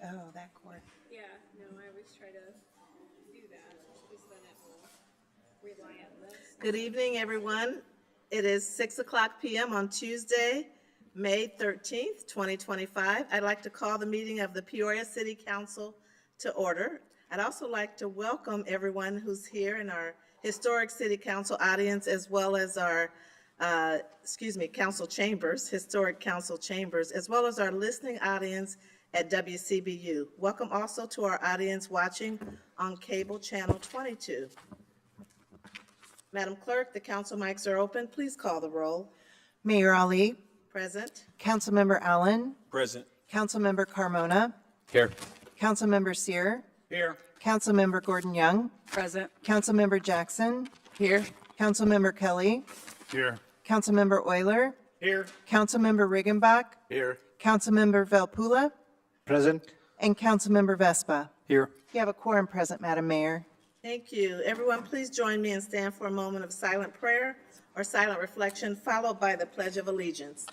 Oh, that cord. Yeah, no, I always try to do that, because then it will rely on this. Good evening, everyone. It is 6:00 p.m. on Tuesday, May 13th, 2025. I'd like to call the meeting of the Peoria City Council to order. I'd also like to welcome everyone who's here in our historic City Council audience, as well as our, council chambers, historic council chambers, as well as our listening audience at WCBU. Welcome also to our audience watching on cable channel 22. Madam Clerk, the council mics are open. Please call the roll. Mayor Ali, Present. Councilmember Allen, Present. Councilmember Carmona, Here. Councilmember Sear, Here. Councilmember Gordon Young, Present. Councilmember Jackson, Here. Councilmember Kelly, Here. Councilmember Euler, Here. Councilmember Riggenbach, Here. Councilmember Velpula, Present. and Councilmember Vespa. Here. You have a quorum present, Madam Mayor. Thank you. Everyone, please join me and stand for a moment of silent prayer or silent reflection, followed by the Pledge of Allegiance.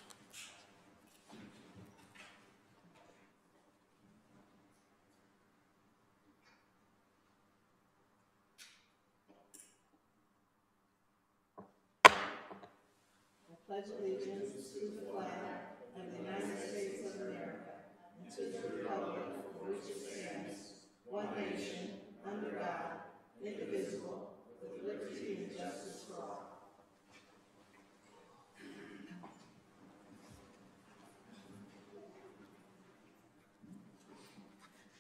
I pledge allegiance to the flag of the United States of America and to the republic for which it stands, one nation, under God, indivisible, with liberty and justice for all.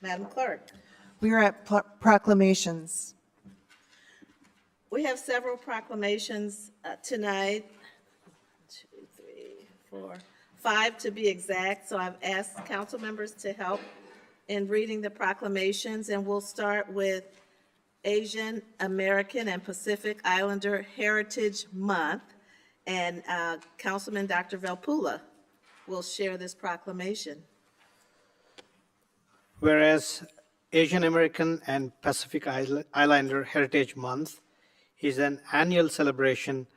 Madam Clerk, We are at proclamations. we have several proclamations tonight. 1, 2, 3, 4, 5 to be exact. So I've asked council members to help in reading the proclamations, and we'll start with Asian American and Pacific Islander Heritage Month. And Councilman Dr. Velpula will share this proclamation. Whereas Asian American and Pacific Islander Heritage Month is an annual celebration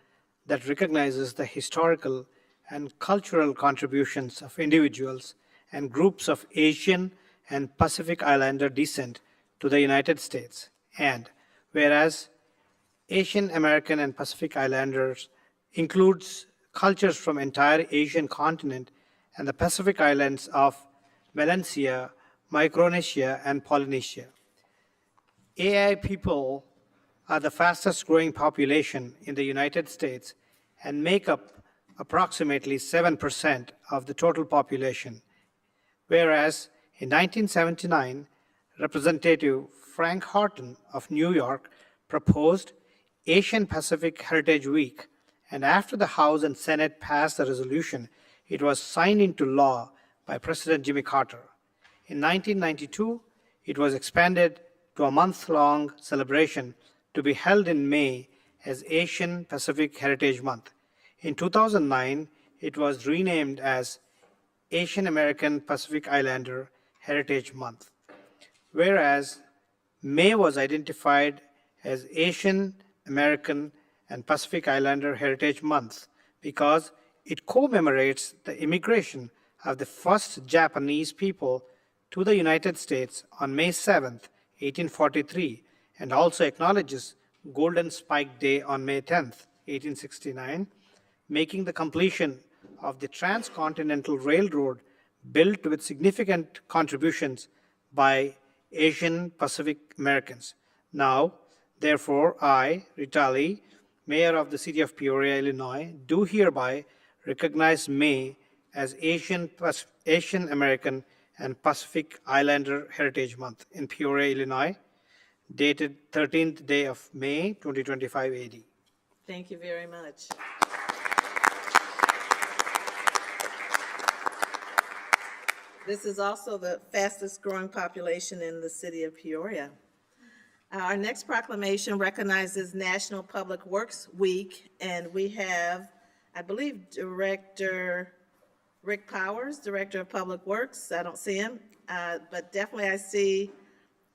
that recognizes the historical and cultural contributions of individuals and groups of Asian and Pacific Islander descent to the United States. And whereas Asian American and Pacific Islanders includes cultures from entire Asian continent and the Pacific Islands of Melanesia, Micronesia, and Polynesia. AI people are the fastest growing population in the United States and make up approximately 7% of the total population, whereas in 1979, Representative Frank Horton of New York proposed Asian Pacific Heritage Week, and after the House and Senate passed the resolution, it was signed into law by President Jimmy Carter. In 1992, it was expanded to a month-long celebration to be held in May as Asian Pacific Heritage Month. In 2009, it was renamed as Asian American Pacific Islander Heritage Month. Whereas May was identified as Asian American and Pacific Islander Heritage Month because it commemorates the immigration of the first Japanese people to the United States on May 7, 1843, and also acknowledges Golden Spike Day on May 10, 1869, making the completion of the Transcontinental Railroad built with significant contributions by Asian Pacific Americans. Now, therefore, I, Ritali, Mayor of the City of Peoria, Illinois, do hereby recognize May as Asian American and Pacific Islander Heritage Month in Peoria, Illinois, dated 13th day of May, 2025 AD. Thank you very much. This is also the fastest growing population in the city of Peoria. Our next proclamation recognizes National Public Works Week, and we have, I believe, Director Rick Powers, Director of Public Works. I don't see him, but definitely I see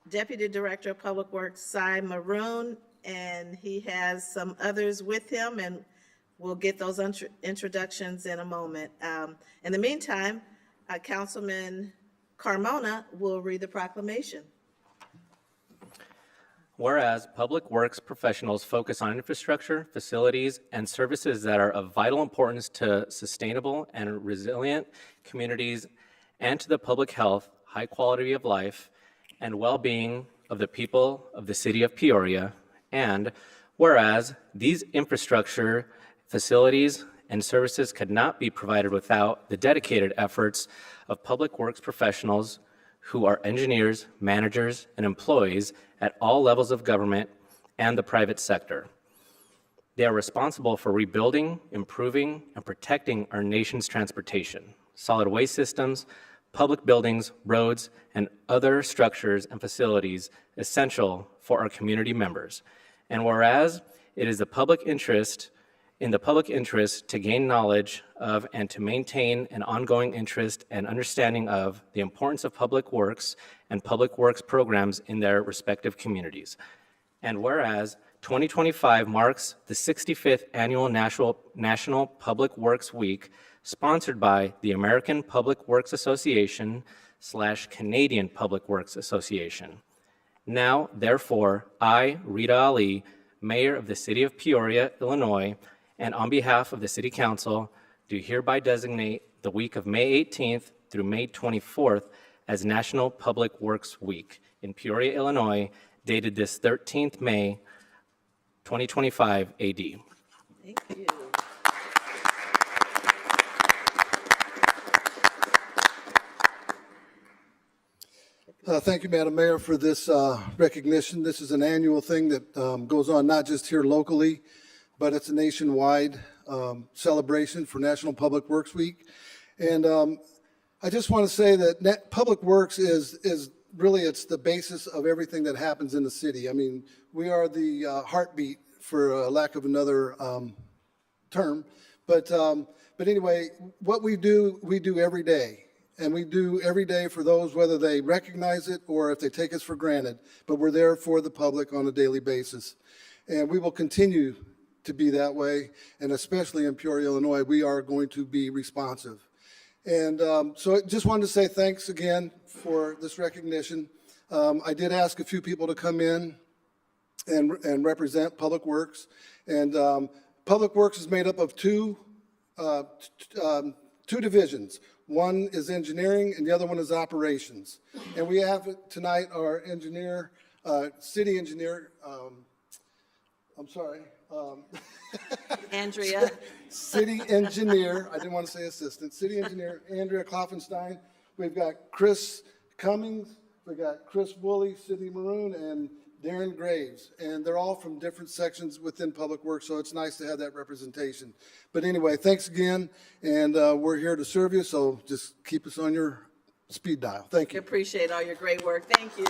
Deputy Director of Public Works, Cy Maroon, and he has some others with him, and we'll get those introductions in a moment. In the meantime, Councilman Carmona will read the proclamation. Whereas public works professionals focus on infrastructure, facilities, and services that are of vital importance to sustainable and resilient communities and to the public health, high quality of life, and well-being of the people of the city of Peoria. And whereas these infrastructure, facilities, and services could not be provided without the dedicated efforts of public works professionals who are engineers, managers, and employees at all levels of government and the private sector. They are responsible for rebuilding, improving, and protecting our nation's transportation, solid waste systems, public buildings, roads, and other structures and facilities essential for our community members. And whereas it is in the public interest to gain knowledge of and to maintain an ongoing interest and understanding of the importance of public works and public works programs in their respective communities. And whereas 2025 marks the 65th Annual National Public Works Week, sponsored by the American Public Works Association / Canadian Public Works Association. Now, therefore, I, Rita Ali, Mayor of the City of Peoria, Illinois, and on behalf of the City Council, do hereby designate the week of May 18th through May 24th as National Public Works Week in Peoria, Illinois, dated this 13th May, 2025 AD. Thank you. Thank you, Madam Mayor, for this recognition. This is an annual thing that goes on not just here locally, but it's a nationwide celebration for National Public Works Week. And I just want to say that Public Works is really, it's the basis of everything that happens in the city. I mean, we are the heartbeat, for lack of another term. But anyway, what we do every day. And we do every day for those, whether they recognize it or if they take us for granted. But we're there for the public on a daily basis. And we will continue to be that way. And especially in Peoria, Illinois, we are going to be responsive. And so I just wanted to say thanks again for this recognition. I did ask a few people to come in and represent Public Works. And Public Works is made up of two divisions. One is engineering and the other one is operations. And we have tonight our engineer, city engineer, Andrea. City engineer, I didn't want to say assistant, city engineer, Andrea Kloffenstein. We've got Chris Cummings, we've got Chris Woolley, Sidney Maroon, and Darren Graves. And they're all from different sections within Public Works, so it's nice to have that representation. But anyway, thanks again, and we're here to serve you, so just keep us on your speed dial. Thank We you. appreciate all your great work. Thank you.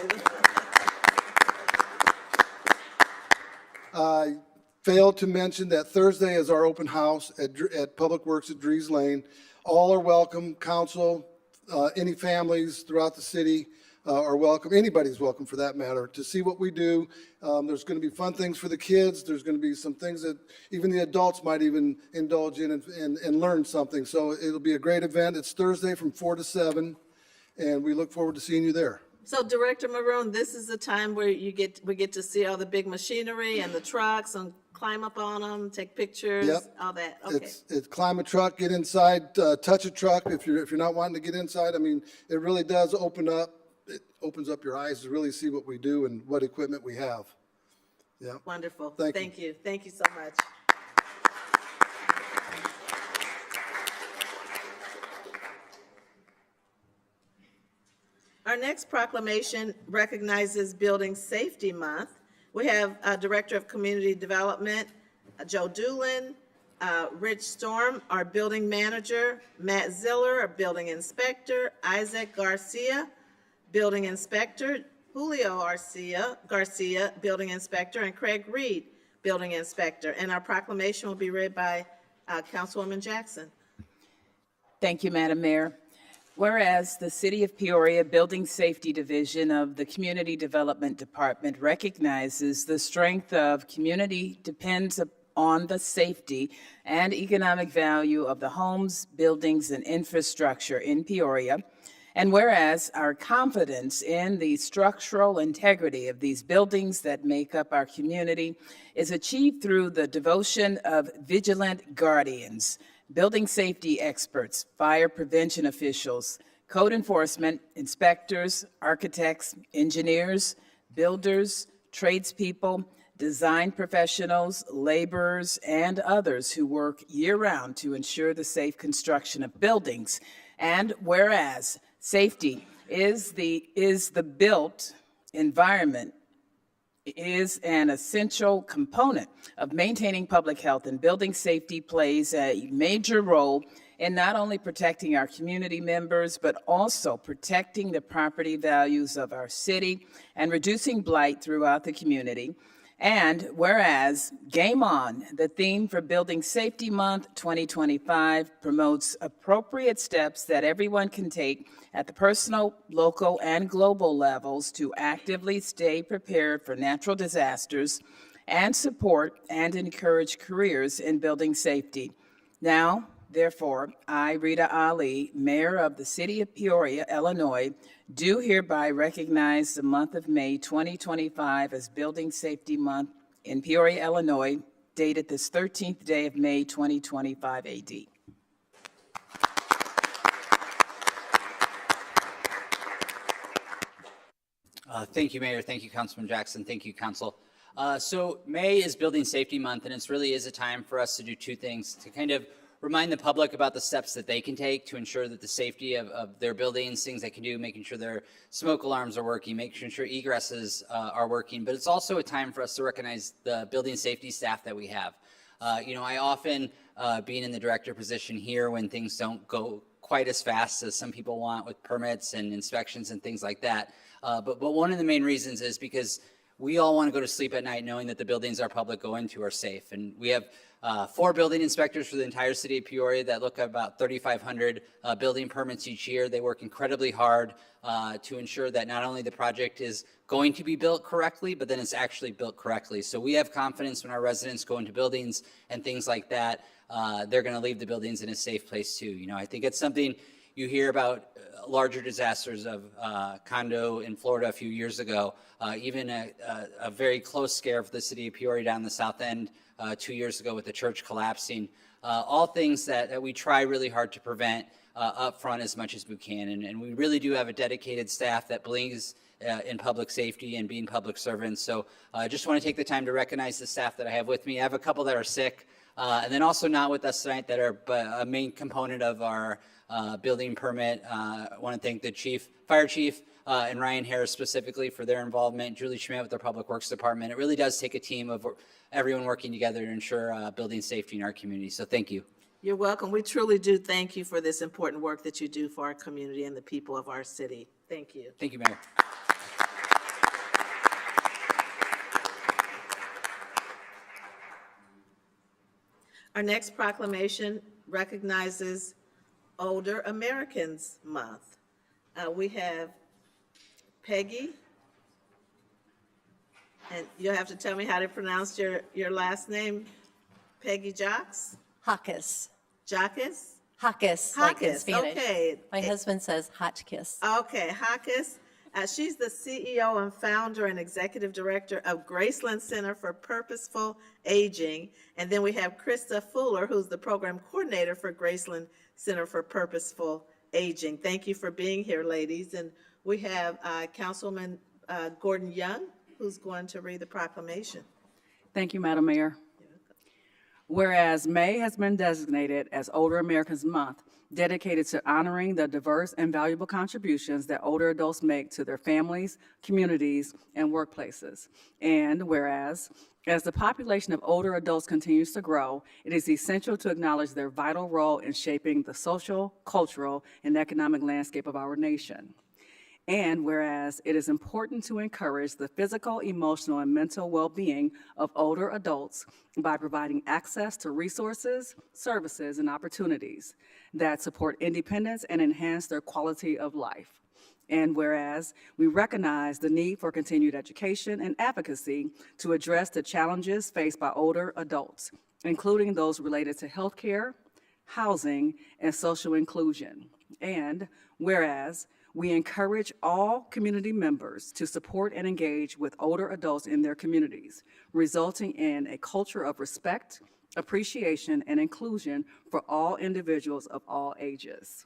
I failed to mention that Thursday is our open house at Public Works at Drees Lane. All are welcome. Council, any families throughout the city are welcome. Anybody's welcome for that matter to see what we do. There's going to be fun things for the kids. There's going to be some things that even the adults might even indulge in and learn something. So it'll be a great event. It's Thursday from 4 to 7, and we look forward to seeing you there. So Director Maroon, this is the time where we get to see all the big machinery and the trucks and climb up on them, take pictures, Yep. all that. Okay. It's climb a truck, get inside, touch a truck if you're not wanting to get inside. I mean, it really does open up. It opens up your eyes to really see what we do and what equipment we have. Yeah. Wonderful. Thank you. Thank you so much. Our next proclamation recognizes Building Safety Month. We have Director of Community Development, Joe Doolin, Rich Storm, our Building Manager, Matt Ziller, our Building Inspector, Isaac Garcia, Building Inspector, Julio Garcia, Building Inspector, and Craig Reed, Building Inspector. And our proclamation will be read by Councilwoman Jackson. Thank you, Madam Mayor. Whereas the City of Peoria Building Safety Division of the Community Development Department recognizes the strength of community depends on the safety and economic value of the homes, buildings, and infrastructure in Peoria, And whereas our confidence in the structural integrity of these buildings that make up our community is achieved through the devotion of vigilant guardians, building safety experts, fire prevention officials, code enforcement, inspectors, architects, engineers, builders, tradespeople, design professionals, laborers, and others who work year-round to ensure the safe construction of buildings. And whereas safety is the built environment is an essential component of maintaining public health, and building safety plays a major role in not only protecting our community members, but also protecting the property values of our city and reducing blight throughout the community. And whereas Game On, the theme for Building Safety Month 2025, promotes appropriate steps that everyone can take at the personal, local, and global levels to actively stay prepared for natural disasters and support and encourage careers in building safety. Now, therefore, I, Rita Ali, Mayor of the City of Peoria, Illinois, do hereby recognize the month of May 2025 as Building Safety Month in Peoria, Illinois, dated this 13th day of May 2025 AD. Thank you, Mayor. Thank you, Councilman Jackson. Thank you, Council. So May is Building Safety Month, and it really is a time for us to do two things: to kind of remind the public about the steps that they can take to ensure that the safety of their buildings, things they can do, making sure their smoke alarms are working, making sure egresses are working. But it's also a time for us to recognize the building safety staff that we have. I often, being in the director position here, when things don't go quite as fast as some people want with permits and inspections and things like that. But one of the main reasons is because we all want to go to sleep at night knowing that the buildings our public go into are safe. And we have 4 building inspectors for the entire city of Peoria that look at about 3,500 building permits each year. They work incredibly hard to ensure that not only the project is going to be built correctly, but then it's actually built correctly. So we have confidence when our residents go into buildings and things like that, they're going to leave the buildings in a safe place too. I think it's something you hear about larger disasters of condo in Florida a few years ago, even a very close scare for the city of Peoria down the south end 2 years ago with the church collapsing. All things that we try really hard to prevent up front as much as we can. And we really do have a dedicated staff that believes in public safety and being public servants. So I just want to take the time to recognize the staff that I have with me. I have a couple that are sick, and then also not with us tonight that are a main component of our building permit. I want to thank the fire chief, and Ryan Harris specifically for their involvement, Julie Schmidt with their public works department. It really does take a team of everyone working together to ensure building safety in our community. So thank you. You're welcome. We truly do thank you for this important work that you do for our community and the people of our city. Thank you. Thank you, Mayor. Our next proclamation recognizes Older Americans Month. We have Peggy, and you'll have to tell me how to pronounce your last name. Peggy Jocks? Hawkes. Jockus? Hawkes, like in Hawkes, Spanish. okay. My husband says Hotchkiss. Okay, Hawkes. She's the CEO and founder and executive director of Graceland Center for Purposeful Aging. And then we have Krista Fuller, who's the program coordinator for Graceland Center for Purposeful Aging. Thank you for being here, ladies. And we have Councilman Gordon Young, who's going to read the proclamation. Thank you, Madam Mayor. Whereas May has been designated as Older Americans Month, dedicated to honoring the diverse and valuable contributions that older adults make to their families, communities, and workplaces. And whereas, as the population of older adults continues to grow, it is essential to acknowledge their vital role in shaping the social, cultural, and economic landscape of our nation. And whereas it is important to encourage the physical, emotional, and mental well-being of older adults by providing access to resources, services, and opportunities that support independence and enhance their quality of life. And whereas we recognize the need for continued education and advocacy to address the challenges faced by older adults, including those related to healthcare, housing, and social inclusion. And whereas We encourage all community members to support and engage with older adults in their communities, resulting in a culture of respect, appreciation, and inclusion for all individuals of all ages.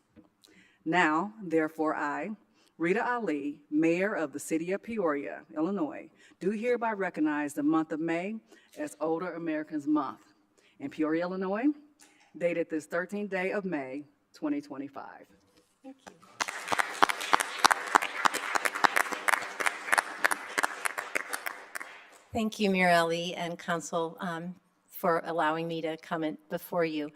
Now, therefore, I, Rita Ali, Mayor of the City of Peoria, Illinois, do hereby recognize the month of May as Older Americans Month in Peoria, Illinois, dated this 13th day of May, 2025. Thank you. Thank you, Mayor Ali and Council, for allowing me to come before you.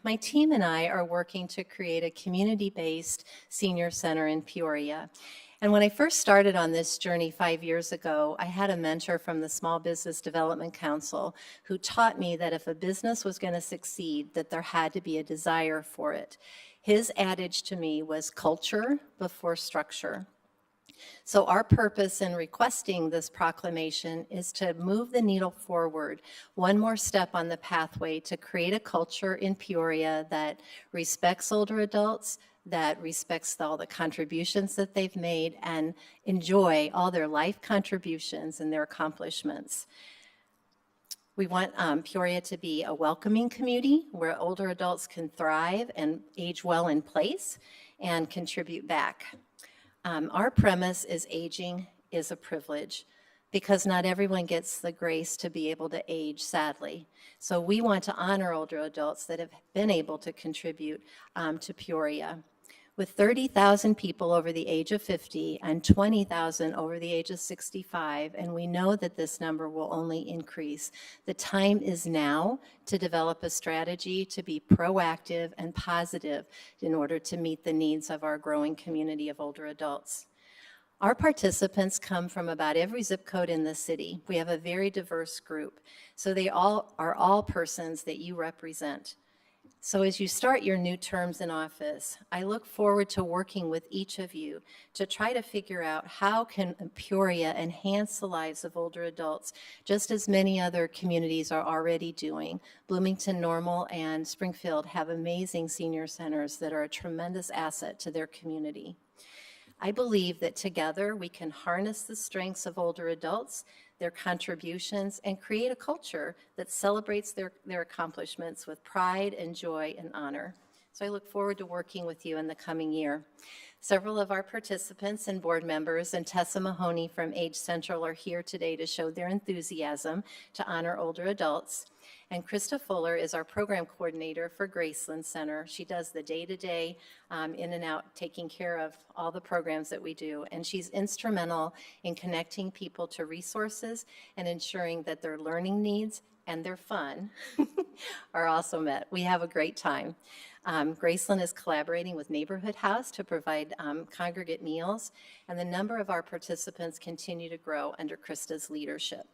My team and I are working to create a community-based senior center in Peoria. And when I first started on this journey 5 years ago, I had a mentor from the Small Business Development Council who taught me that if a business was going to succeed, that there had to be a desire for it. His adage to me was culture before structure. So our purpose in requesting this proclamation is to move the needle forward one more step on the pathway to create a culture in Peoria that respects older adults, that respects all the contributions that they've made, and enjoy all their life contributions and their accomplishments. We want Peoria to be a welcoming community where older adults can thrive and age well in place and contribute back. Our premise is aging is a privilege because not everyone gets the grace to be able to age, sadly. So we want to honor older adults that have been able to contribute to Peoria. With 30,000 people over the age of 50 and 20,000 over the age of 65, and we know that this number will only increase, the time is now to develop a strategy to be proactive and positive in order to meet the needs of our growing community of older adults. Our participants come from about every zip code in the city. We have a very diverse group, so they all are persons that you represent. So as you start your new terms in office, I look forward to working with each of you to try to figure out how can Peoria enhance the lives of older adults, just as many other communities are already doing. Bloomington, Normal, and Springfield have amazing senior centers that are a tremendous asset to their community. I believe that together we can harness the strengths of older adults, their contributions, and create a culture that celebrates their accomplishments with pride and joy and honor. So I look forward to working with you in the coming year. Several of our participants and board members and Tessa Mahoney from Age Central are here today to show their enthusiasm to honor older adults. And Krista Fuller is our program coordinator for Graceland Center. She does the day-to-day in and out, taking care of all the programs that we do. And she's instrumental in connecting people to resources and ensuring that their learning needs and their fun are also met. We have a great time. Graceland is collaborating with Neighborhood House to provide congregate meals, and the number of our participants continue to grow under Krista's leadership.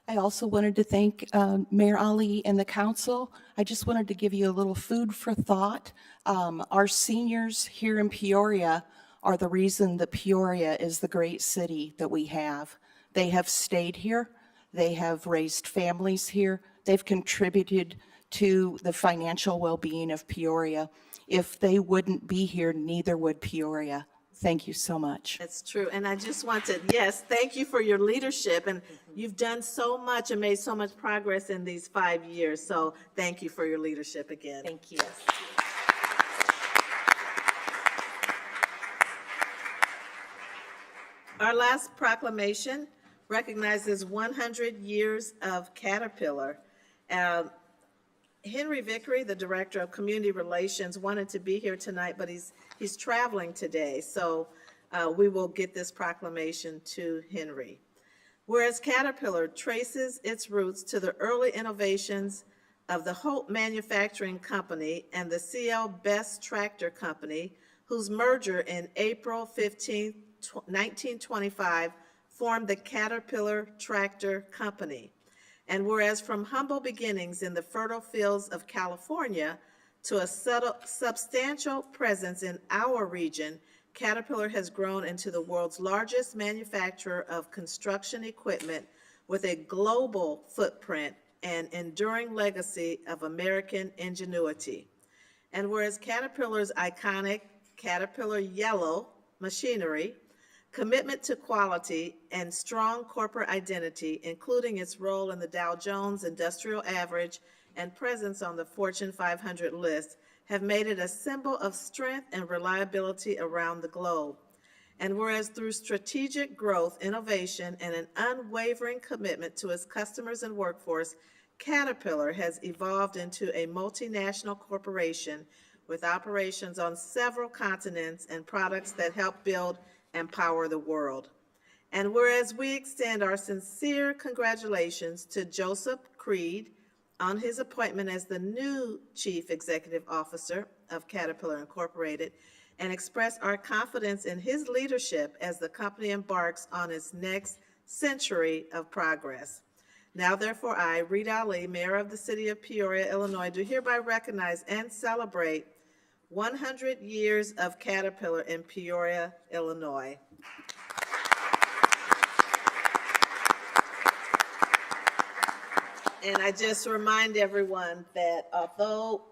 I also wanted to thank Mayor Ali and the council. I just wanted to give you a little food for thought. Our seniors here in Peoria are the reason that Peoria is the great city that we have. They have stayed here. They have raised families here. They've contributed to the financial well-being of Peoria. If they wouldn't be here, neither would Peoria. Thank you so much. That's true. And I just want to, yes, thank you for your leadership. And you've done so much and made so much progress in these 5 years. So thank you for your leadership again. Thank you. Our last proclamation recognizes 100 years of Caterpillar. Henry Vickery, the Director of Community Relations, wanted to be here tonight, but he's traveling today, so we will get this proclamation to Henry. Whereas Caterpillar traces its roots to the early innovations of the Hope Manufacturing Company and the CL Best Tractor Company, whose merger in April 15, 1925 formed the Caterpillar Tractor Company. And whereas from humble beginnings in the fertile fields of California to a substantial presence in our region, Caterpillar has grown into the world's largest manufacturer of construction equipment with a global footprint and enduring legacy of American ingenuity. And whereas Caterpillar's iconic Caterpillar Yellow machinery, commitment to quality, and strong corporate identity, including its role in the Dow Jones Industrial Average and presence on the Fortune 500 list, have made it a symbol of strength and reliability around the globe. And whereas through strategic growth, innovation, and an unwavering commitment to its customers and workforce, Caterpillar has evolved into a multinational corporation with operations on several continents and products that help build and power the world. And whereas we extend our sincere congratulations to Joseph Creed on his appointment as the new Chief Executive Officer of Caterpillar Incorporated, and express our confidence in his leadership as the company embarks on its next century of progress. Now, therefore, I, Reed Ali, Mayor of the City of Peoria, Illinois, do hereby recognize and celebrate 100 years of Caterpillar in Peoria, Illinois. And I just remind everyone that although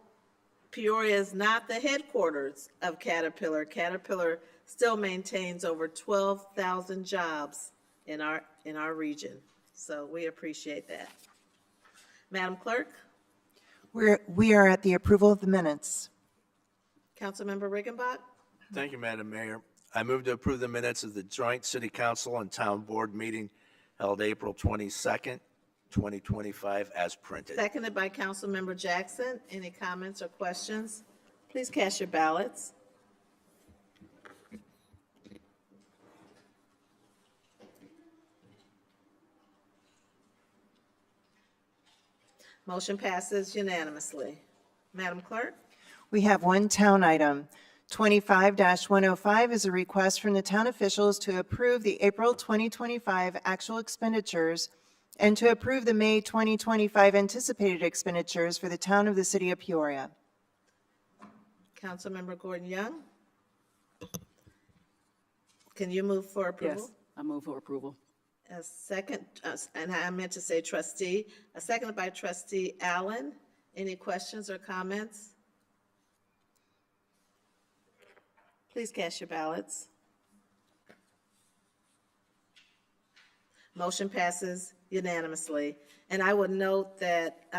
Peoria is not the headquarters of Caterpillar, Caterpillar still maintains over 12,000 jobs in our region. So we appreciate that. Madam Clerk? We are at the approval of the minutes. Councilmember Riggenbach? Thank you, Madam Mayor. I move to approve the minutes of the joint City Council and Town Board meeting held April 22nd, 2025, as printed. Seconded by Councilmember Jackson. Any comments or questions? Please cast your ballots. Motion passes unanimously. Madam Clerk? We have one town item. 25-105 is a request from the town officials to approve the April 2025 actual expenditures and to approve the May 2025 anticipated expenditures for the town of the City of Peoria. Councilmember Gordon Young? Can you move for approval? Yes, I move for approval. A second, and I meant to say trustee, a second by trustee Allen. Any questions or comments? Please cast your ballots. Motion passes unanimously. And I would note that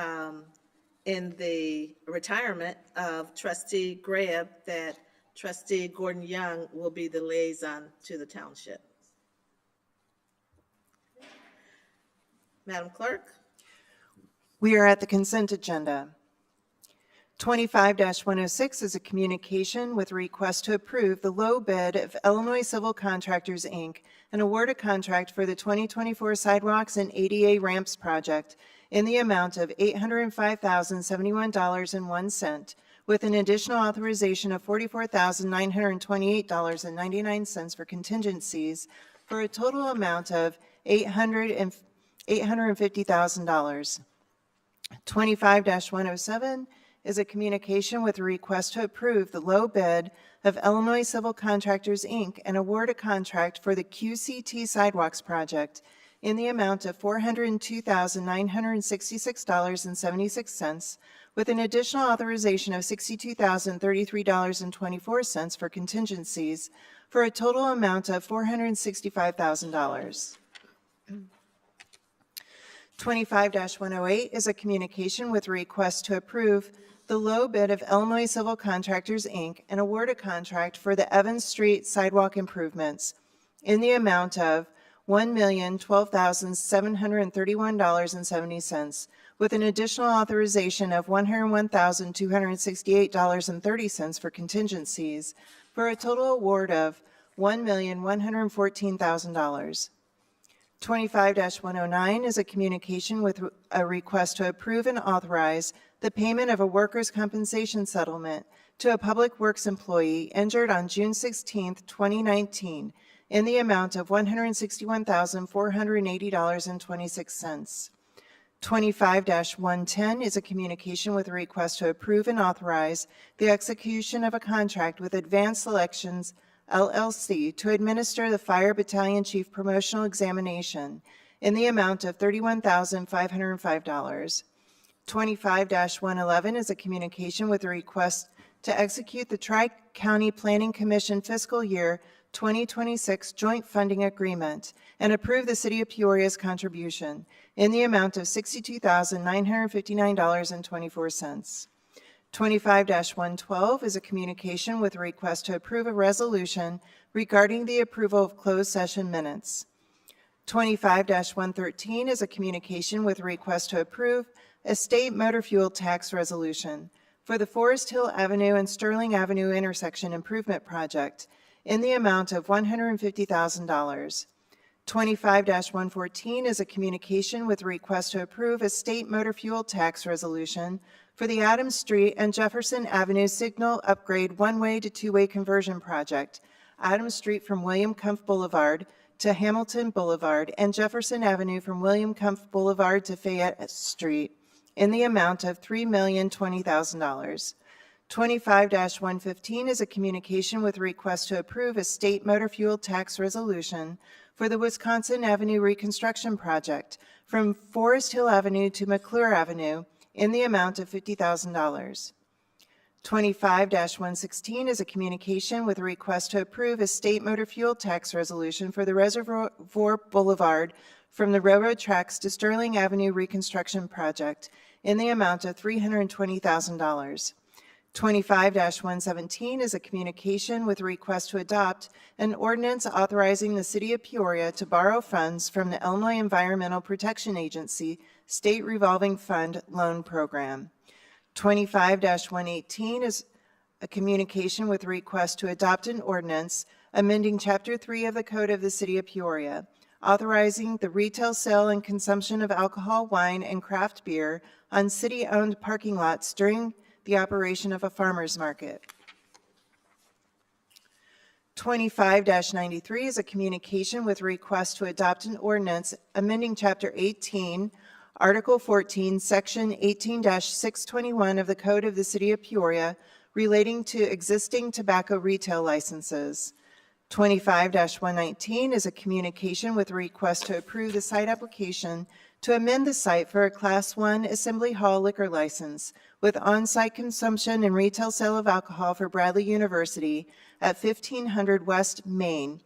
in the retirement of trustee Graham, that trustee Gordon Young will be the liaison to the township. Madam Clerk? We are at the consent agenda. 25-106 is a communication with a request to approve the low bid of Illinois Civil Contractors, Inc. and award a contract for the 2024 Sidewalks and ADA Ramps Project in the amount of $805,071.01, with an additional authorization of $44,928.99 for contingencies, for a total amount of $850,000. 25-107 is a communication with a request to approve the low bid of Illinois Civil Contractors, Inc. and award a contract for the QCT Sidewalks Project in the amount of $402,966.76, with an additional authorization of $62,033.24 for contingencies, for a total amount of $465,000. 25-108 is a communication with a request to approve the low bid of Illinois Civil Contractors, Inc. and award a contract for the Evans Street sidewalk improvements in the amount of $1,012,731.70, with an additional authorization of $101,268.30 for contingencies, for a total award of $1,114,000. 25-109 is a communication with a request to approve and authorize the payment of a workers' compensation settlement to a public works employee injured on June 16, 2019, in the amount of $161,480.26. 25-110 is a communication with a request to approve and authorize the execution of a contract with Advanced Selections LLC to administer the Fire Battalion Chief Promotional Examination in the amount of $31,505. 25-111 is a communication with a request to execute the Tri-County Planning Commission fiscal year 2026 joint funding agreement and approve the City of Peoria's contribution in the amount of $62,959.24. 25-112 is a communication with a request to approve a resolution regarding the approval of closed session minutes. 25-113 is a communication with a request to approve a state motor fuel tax resolution for the Forest Hill Avenue and Sterling Avenue intersection improvement project in the amount of $150,000. 25-114 is a communication with a request to approve a state motor fuel tax resolution for the Adams Street and Jefferson Avenue signal upgrade one-way to two-way conversion project, Adams Street from William Kumpf Boulevard to Hamilton Boulevard and Jefferson Avenue from William Kumpf Boulevard to Fayette Street in the amount of $3,020,000. 25-115 is a communication with a request to approve a state motor fuel tax resolution for the Wisconsin Avenue reconstruction project from Forest Hill Avenue to McClure Avenue in the amount of $50,000. 25-116 is a communication with a request to approve a state motor fuel tax resolution for the Reservoir Boulevard from the railroad tracks to Sterling Avenue reconstruction project in the amount of $320,000. 25-117 is a communication with a request to adopt an ordinance authorizing the City of Peoria to borrow funds from the Illinois Environmental Protection Agency State Revolving Fund Loan Program. 25-118 is a communication with a request to adopt an ordinance amending Chapter 3 of the Code of the City of Peoria, authorizing the retail sale and consumption of alcohol, wine, and craft beer on city-owned parking lots during the operation of a farmer's market. 25-93 is a communication with a request to adopt an ordinance amending Chapter 18, Article 14, Section 18-621 of the Code of the City of Peoria relating to existing tobacco retail licenses. 25-119 is a communication with a request to approve the site application to amend the site for a Class 1 Assembly Hall liquor license with on-site consumption and retail sale of alcohol for Bradley University at 1500 West Main,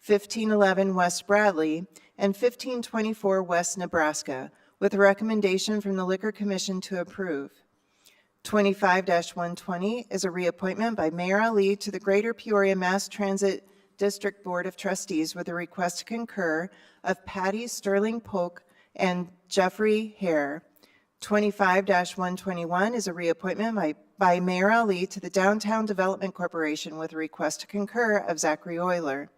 1511 West Bradley, and 1524 West Nebraska, with a recommendation from the Liquor Commission to approve. 25-120 is a reappointment by Mayor Ali to the Greater Peoria Mass Transit District Board of Trustees with a request to concur of Patty Sterling Polk and Jeffrey Hare. 25-121 is a reappointment by Mayor Ali to the Downtown Development Corporation with a request to concur of Zachary Euler.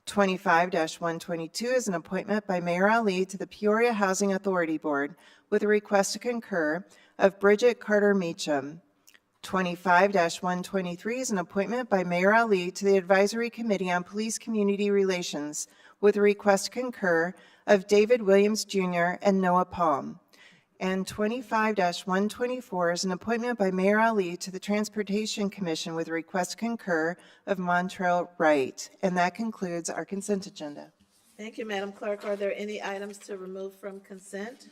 25-122 is an appointment by Mayor Ali to the Peoria Housing Authority Board with a request to concur of Bridget Carter Meacham. 25-123 is an appointment by Mayor Ali to the Advisory Committee on Police Community Relations with a request to concur of David Williams Jr. and Noah Palm. And 25-124 is an appointment by Mayor Ali to the Transportation Commission with a request to concur of Montrell Wright. And that concludes our consent agenda. Thank you, Madam Clerk. Are there any items to remove from consent?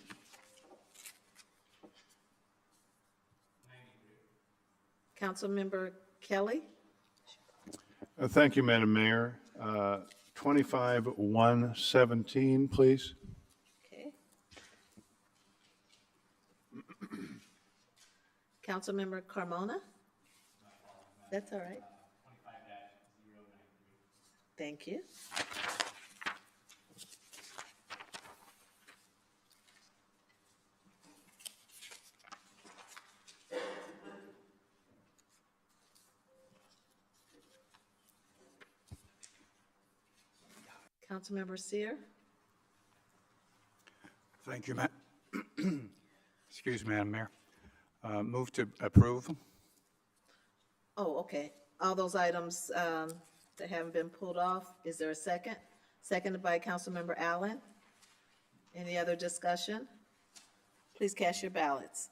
Councilmember Kelly? Thank you, Madam Mayor. 25-117, please. Okay. Councilmember Carmona? That's all right. Thank you. Councilmember Seer? Thank you, excuse me, Madam Mayor. Move to approve. Oh, okay. All those items that haven't been pulled off, is there a second? Seconded by Councilmember Allen. Any other discussion? Please cast your ballots.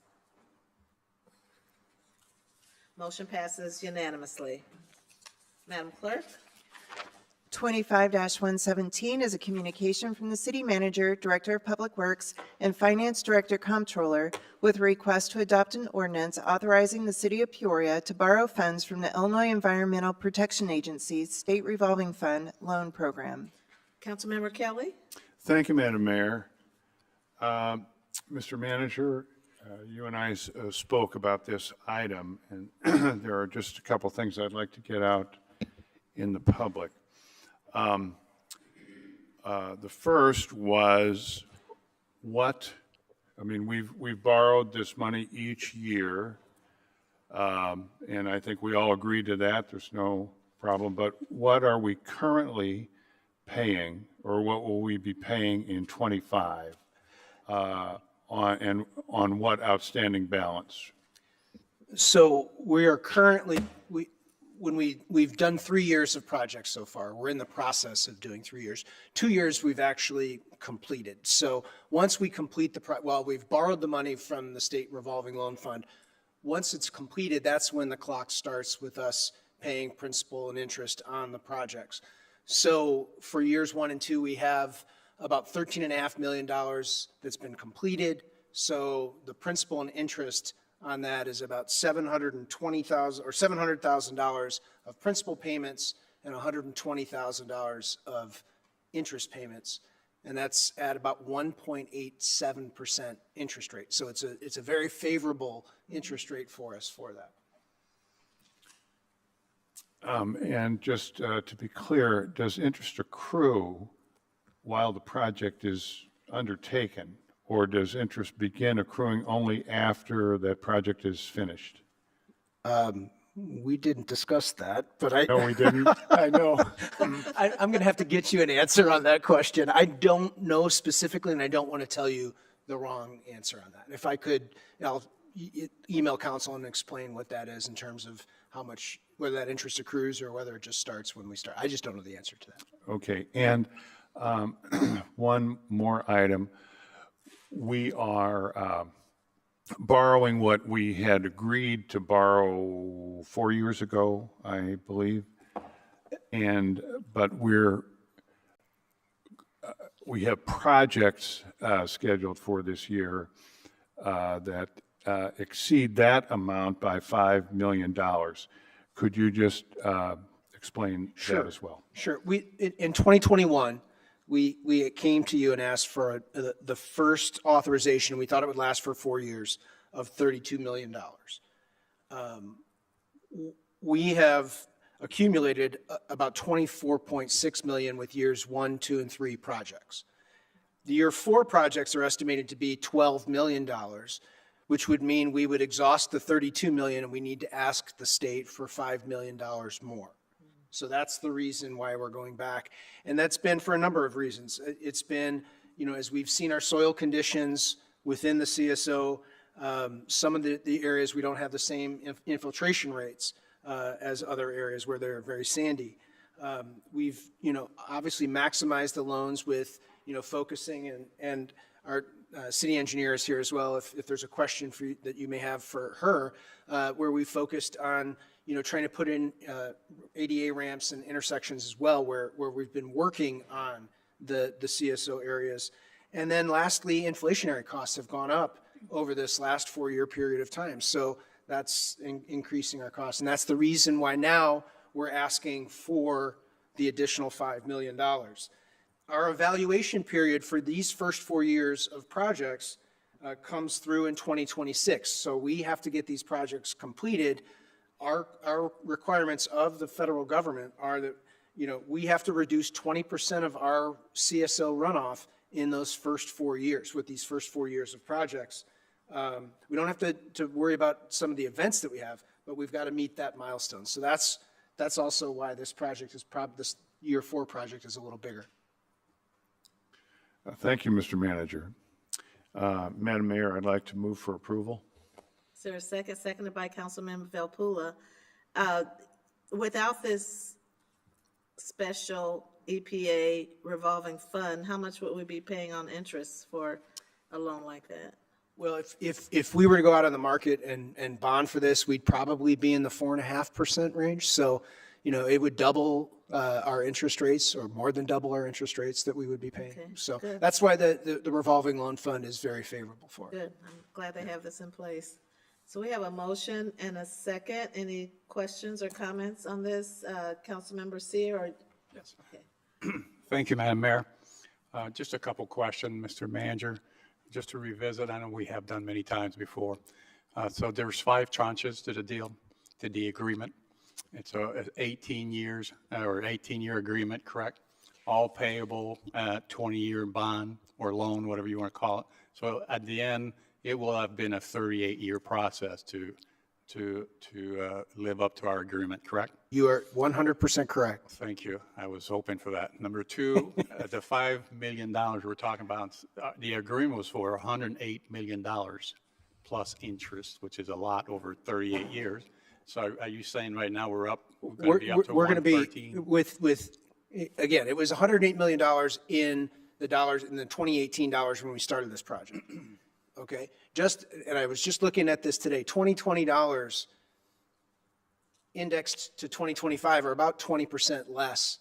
Motion passes unanimously. Madam Clerk? 25-117 is a communication from the City Manager, Director of Public Works, and Finance Director Comptroller with a request to adopt an ordinance authorizing the City of Peoria to borrow funds from the Illinois Environmental Protection Agency's State Revolving Fund Loan Program. Councilmember Kelly? Thank you, Madam Mayor. Mr. Manager, you and I spoke about this item, and there are just a couple things I'd like to get out in the public. The first was we've borrowed this money each year, and I think we all agree to that. There's no problem. But what are we currently paying, or what will we be paying in '25 on what outstanding balance? So we are currently, we've done 3 years of projects so far. We're in the process of doing 3 years. 2 years we've actually completed. So once we complete we've borrowed the money from the State Revolving Loan Fund. Once it's completed, that's when the clock starts with us paying principal and interest on the projects. So for years 1 and 2, we have about $13.5 million that's been completed. So the principal and interest on that is about $720,000 or $700,000 of principal payments and $120,000 of interest payments. And that's at about 1.87% interest rate. So it's a very favorable interest rate for us for that. And just to be clear, does interest accrue while the project is undertaken, or does interest begin accruing only after that project is finished? We didn't discuss that, but I... No, we didn't. I know. I'm going to have to get you an answer on that question. I don't know specifically, and I don't want to tell you the wrong answer on that. If I could, I'll email council and explain what that is in terms of how much, whether that interest accrues or whether it just starts when we start. I just don't know the answer to that. Okay, and one more item. We are borrowing what we had agreed to borrow 4 years ago, I believe. But we have projects scheduled for this year that exceed that amount by $5 million. Could you just explain that as well? Sure. In 2021, we came to you and asked for the first authorization. We thought it would last for 4 years of $32 million. We have accumulated about $24.6 million with years 1, 2, and 3 projects. The year 4 projects are estimated to be $12 million, which would mean we would exhaust the $32 million and we need to ask the state for $5 million more. So that's the reason why we're going back. And that's been for a number of reasons. It's been, as we've seen our soil conditions within the CSO, some of the areas we don't have the same infiltration rates as other areas where they're very sandy. We've, obviously maximized the loans with, focusing and our city engineer is here as well if there's a question for you, that you may have for her, where we focused on, trying to put in ADA ramps and intersections as well, where we've been working on the CSO areas. And then lastly, inflationary costs have gone up over this last 4-year period of time. So that's increasing our costs. And that's the reason why now we're asking for the additional $5 million. Our evaluation period for these first 4 years of projects comes through in 2026. So we have to get these projects completed. Our requirements of the federal government are that, we have to reduce 20% of our CSO runoff in those first 4 years, with these first 4 years of projects. We don't have to worry about some of the events that we have, but we've got to meet that milestone. So that's also why this project is this year 4 project is a little bigger. Thank you, Mr. Manager. Madam Mayor, I'd like to move for approval. Is there a second? Seconded by Councilmember Velpula. Without this special EPA revolving fund, how much would we be paying on interest for a loan like that? Well, if we were to go out on the market and bond for this, we'd probably be in the 4.5% range. So, it would double our interest rates, or more than double our interest rates that we would be paying. Okay, So good. that's why the revolving loan fund is very favorable for it. Good, I'm glad they have this in place. So we have a motion and a second. Any questions or comments on this? Councilmember Seer or? Yes. Okay. Thank you, Madam Mayor. Just a couple questions, Mr. Manager, just to revisit. I know we have done many times before. So there's 5 tranches to the deal, to the agreement. It's a 18 years or 18-year agreement, correct? All payable 20-year bond or loan, whatever you want to call it. So at the end, it will have been a 38-year process to live up to our agreement, correct? You are 100% correct. Thank you. I was hoping for that. Number 2, the $5 million we're talking about, the agreement was for $108 million plus interest, which is a lot over 38 years. So are you saying right now we're going to be up to We're going to be 113? with, again, it was $108 million in the 2018 dollars when we started this project. Okay, and I was just looking at this today, 2020 dollars indexed to 2025 are about 20% less.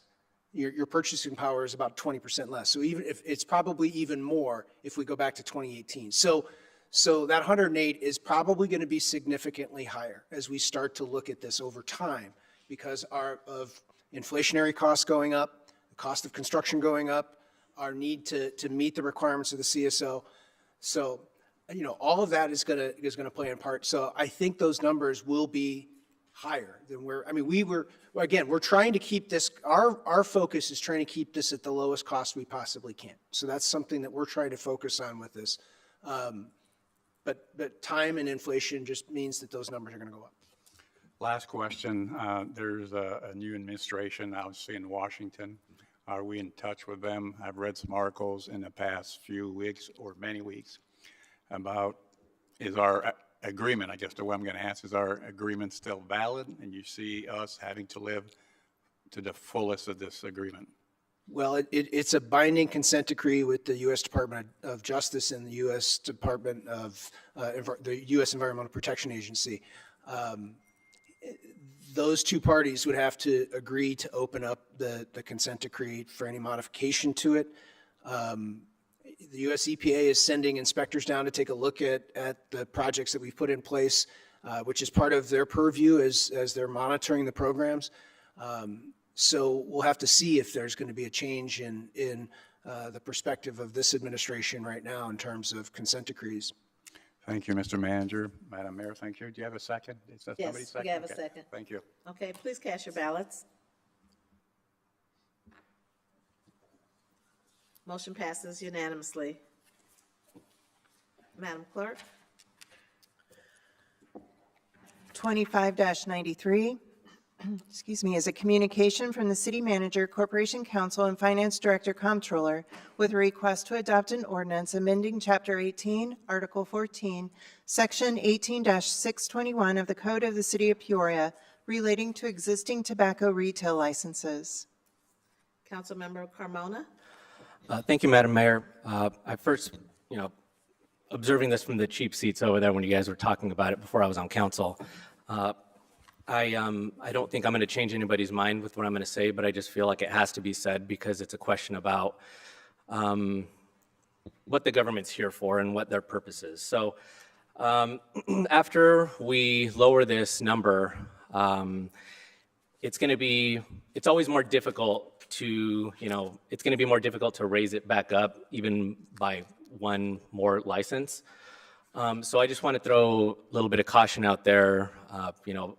Your purchasing power is about 20% less. So even if it's probably even more if we go back to 2018. So that 108 is probably going to be significantly higher as we start to look at this over time because of inflationary costs going up, the cost of construction going up, our need to meet the requirements of the CSO. So, all of that is going to play in part. So I think those numbers will be higher than we're trying to keep this, our focus is trying to keep this at the lowest cost we possibly can. So that's something that we're trying to focus on with this. But time and inflation just means that those numbers are going to go up. Last question. There's a new administration, obviously, in Washington. Are we in touch with them? I've read some articles in the past few weeks or many weeks about, is our agreement, I guess the way I'm going to ask, is our agreement still valid? And you see us having to live to the fullest of this agreement? Well, it's a binding consent decree with the U.S. Department of Justice and the U.S. Department of, the U.S. Environmental Protection Agency. Those two parties would have to agree to open up the consent decree for any modification to it. The U.S. EPA is sending inspectors down to take a look at the projects that we've put in place, which is part of their purview as they're monitoring the programs. So we'll have to see if there's going to be a change in the perspective of this administration right now in terms of consent decrees. Thank you, Mr. Manager. Madam Mayor, thank you. Do you have a second? Is that somebody Yes, second? we have a Okay. second. Thank you. Okay, please cast your ballots. Motion passes unanimously. Madam Clerk? 25-93, excuse me, is a communication from the City Manager, Corporation Counsel, and Finance Director Comptroller with a request to adopt an ordinance amending Chapter 18, Article 14, Section 18-621 of the Code of the City of Peoria relating to existing tobacco retail licenses. Councilmember Carmona? Thank you, Madam Mayor. I first, observing this from the cheap seats over there when you guys were talking about it before I was on council, I don't think I'm going to change anybody's mind with what I'm going to say, but I just feel like it has to be said because it's a question about what the government's here for and what their purpose is. So after we lower this number, it's always more difficult to, it's going to be more difficult to raise it back up even by one more license. So I just want to throw a little bit of caution out there. A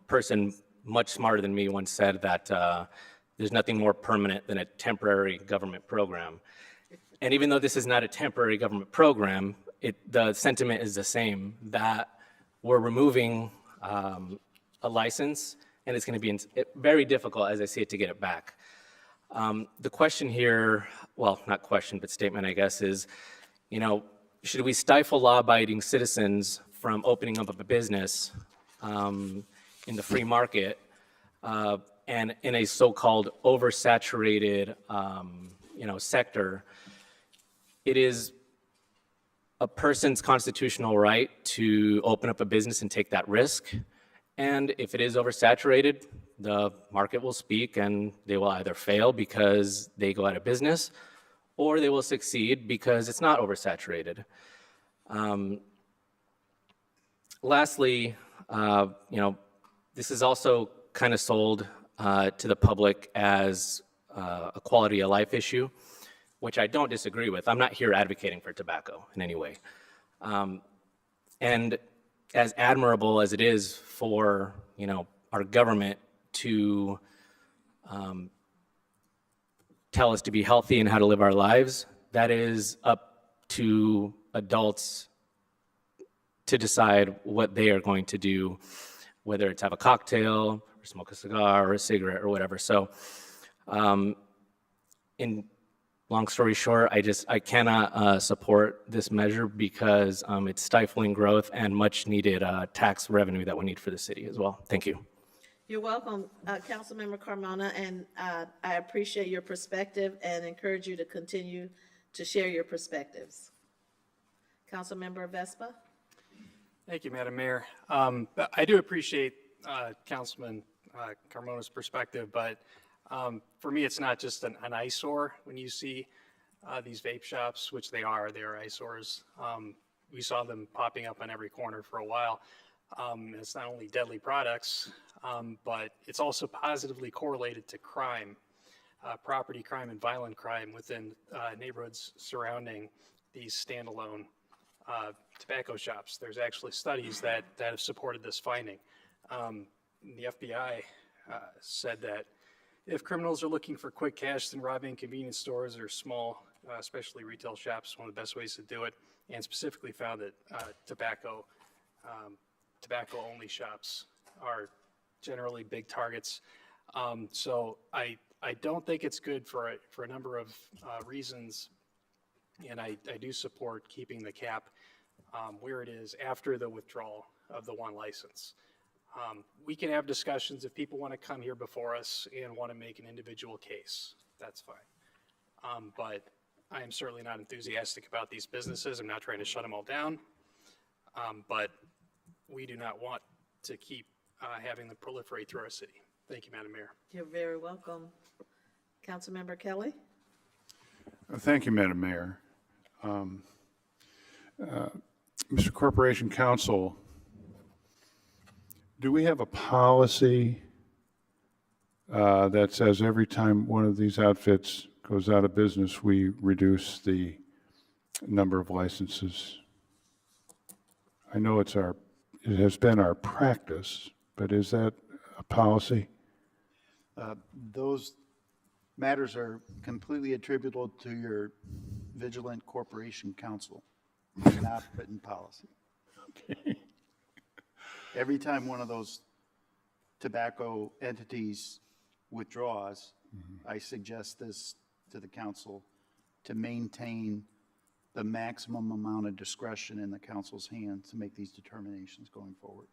person much smarter than me once said that there's nothing more permanent than a temporary government program. And even though this is not a temporary government program, the sentiment is the same, that we're removing a license and it's going to be very difficult, as I see it, to get it back. The question here, well, not question, but statement, I guess, is, should we stifle law-abiding citizens from opening up a business in the free market and in a so-called oversaturated, sector? It is a person's constitutional right to open up a business and take that risk. And if it is oversaturated, the market will speak and they will either fail because they go out of business, or they will succeed because it's not oversaturated. Lastly, this is also kind of sold to the public as a quality of life issue, which I don't disagree with. I'm not here advocating for tobacco in any way. And as admirable as it is for, our government to tell us to be healthy and how to live our lives, that is up to adults to decide what they are going to do, whether it's have a cocktail or smoke a cigar or a cigarette or whatever. So in long story short, I cannot support this measure because it's stifling growth and much needed tax revenue that we need for the city as well. Thank you. You're welcome, Councilmember Carmona, and I appreciate your perspective and encourage you to continue to share your perspectives. Councilmember Vespa? Thank you, Madam Mayor. I do appreciate Councilman Carmona's perspective, but for me, it's not just an eyesore when you see these vape shops, which they are eyesores. We saw them popping up on every corner for a while. It's not only deadly products, but it's also positively correlated to crime, property crime and violent crime within neighborhoods surrounding these standalone tobacco shops. There's actually studies that have supported this finding. The FBI said that if criminals are looking for quick cash, then robbing convenience stores or small, especially retail shops, is one of the best ways to do it, and specifically found that tobacco-only shops are generally big targets. So I don't think it's good for a number of reasons, and I do support keeping the cap where it is after the withdrawal of the one license. We can have discussions if people want to come here before us and want to make an individual case. That's fine. But I am certainly not enthusiastic about these businesses. I'm not trying to shut them all down. But we do not want to keep having them proliferate through our city. Thank you, Madam Mayor. You're very welcome. Councilmember Kelly? Thank you, Madam Mayor. Mr. Corporation Counsel, do we have a policy that says every time one of these outfits goes out of business, we reduce the number of licenses? I know it has been our practice, but is that a policy? Those matters are completely attributable to your vigilant corporation counsel, not written policy. Okay. Every time one of those tobacco entities withdraws, I suggest this to the council to maintain the maximum amount of discretion in the council's hands to make these determinations going forward.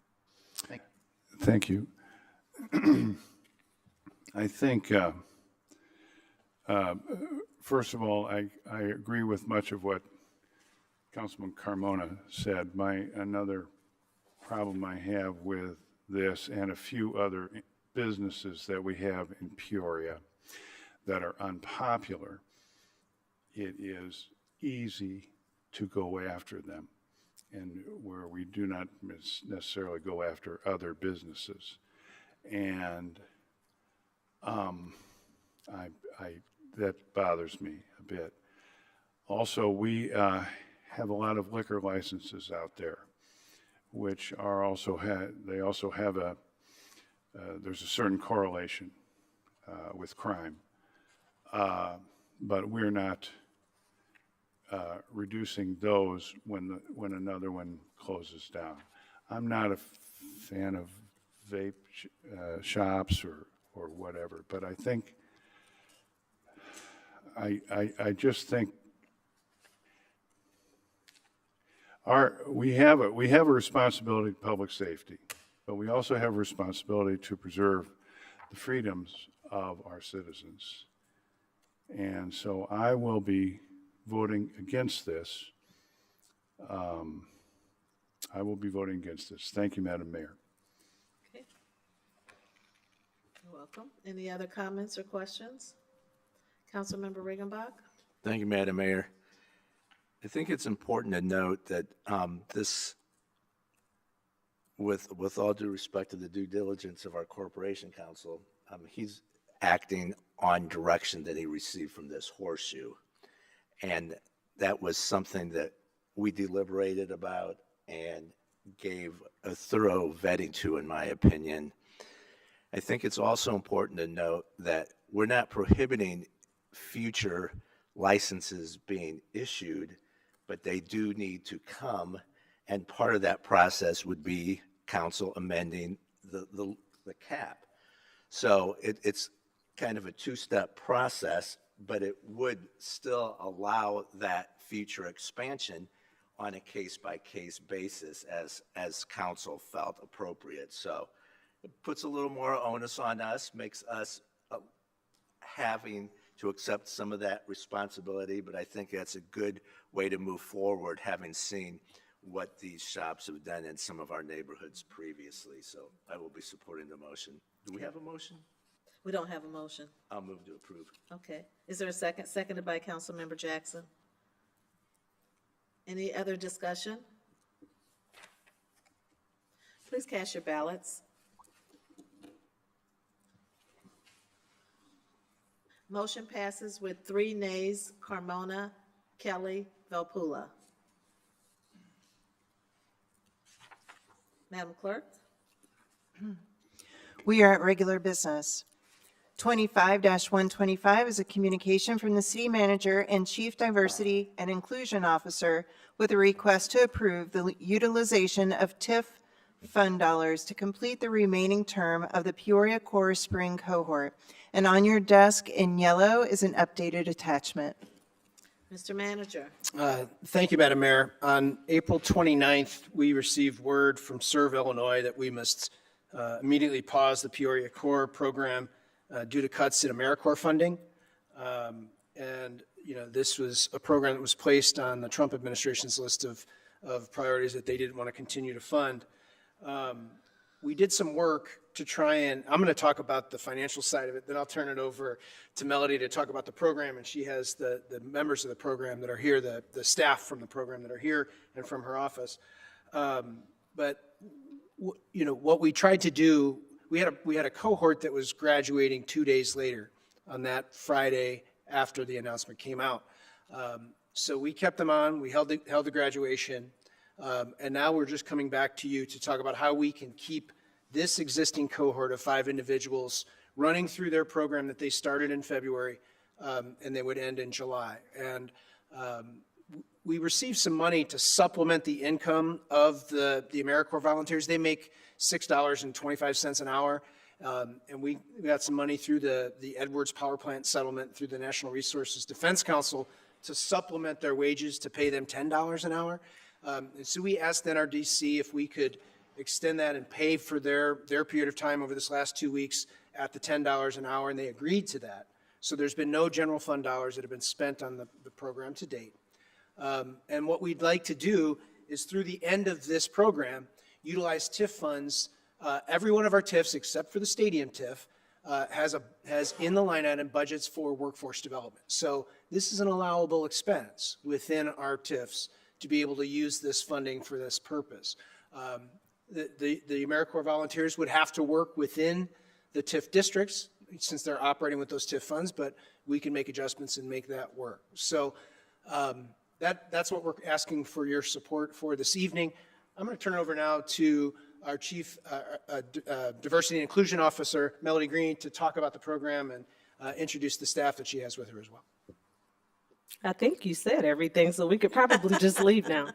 Thank you. I think, first of all, I agree with much of what Councilman Carmona said. Another problem I have with this and a few other businesses that we have in Peoria that are unpopular, it is easy to go after them, and where we do not necessarily go after other businesses. And that bothers me a bit. Also, we have a lot of liquor licenses out there, which are also they also have there's a certain correlation with crime, but we're not reducing those when another one closes down. I'm not a fan of vape shops or whatever, but I think I just think we have a responsibility to public safety, but we also have a responsibility to preserve the freedoms of our citizens. And so I will be voting against this. I will be voting against this. Thank you, Madam Mayor. Okay. welcome. Any other comments or questions? Councilmember Riggenbach? Thank you, Madam Mayor. I think it's important to note that this, with all due respect to the due diligence of our corporation counsel, he's acting on direction that he received from this horseshoe. And that was something that we deliberated about and gave a thorough vetting to, in my opinion. I think it's also important to note that we're not prohibiting future licenses being issued, but they do need to come, and part of that process would be council amending the cap. So it's kind of a two-step process, but it would still allow that future expansion on a case-by-case basis as council felt appropriate. So it puts a little more onus on us, makes us having to accept some of that responsibility, but I think that's a good way to move forward, having seen what these shops have done in some of our neighborhoods previously. So I will be supporting the motion. Do we have a motion? We don't have a motion. I'll move to approve. Okay. Is there a second? Seconded by Councilmember Jackson. Any other discussion? Please cast your ballots. Motion passes with 3 nays: Carmona, Kelly, Velpula. Madam Clerk? We are at regular business. 25-125 is a communication from the City Manager and Chief Diversity and Inclusion Officer with a request to approve the utilization of TIF fund dollars to complete the remaining term of the Peoria Core Spring cohort. And on your desk in yellow is an updated attachment. Mr. Manager? Thank you, Madam Mayor. On April 29th, we received word from Serve Illinois that we must immediately pause the Peoria Core program due to cuts in AmeriCorps funding. And, you know, this was a program that was placed on the Trump administration's list of priorities that they didn't want to continue to fund. We did some work to try and, I'm going to talk about the financial side of it, then I'll turn it over to Melody to talk about the program, and she has the members of the program that are here, the staff from the program that are here and from her office. But, you know, what we tried to do, we had a cohort that was graduating 2 days later on that Friday after the announcement came out. So we kept them on, we held the graduation, and now we're just coming back to you to talk about how we can keep this existing cohort of 5 individuals running through their program that they started in February, and they would end in July. And we received some money to supplement the income of the AmeriCorps volunteers. They make $6.25 an hour, and we got some money through the Edwards Power Plant settlement through the National Resources Defense Council to supplement their wages to pay them $10 an hour. And so we asked NRDC if we could extend that and pay for their period of time over this last 2 weeks at the $10 an hour, and they agreed to that. So there's been no general fund dollars that have been spent on the program to date. And what we'd like to do is through the end of this program, utilize TIF funds. Every one of our TIFs, except for the stadium TIF, has in the line item budgets for workforce development. So this is an allowable expense within our TIFs to be able to use this funding for this purpose. The AmeriCorps volunteers would have to work within the TIF districts since they're operating with those TIF funds, but we can make adjustments and make that work. So that's what we're asking for your support for this evening. I'm going to turn it over now to our Chief Diversity and Inclusion Officer, Melody Green, to talk about the program and introduce the staff that she has with her as well. I think you said everything, so we could probably just leave now.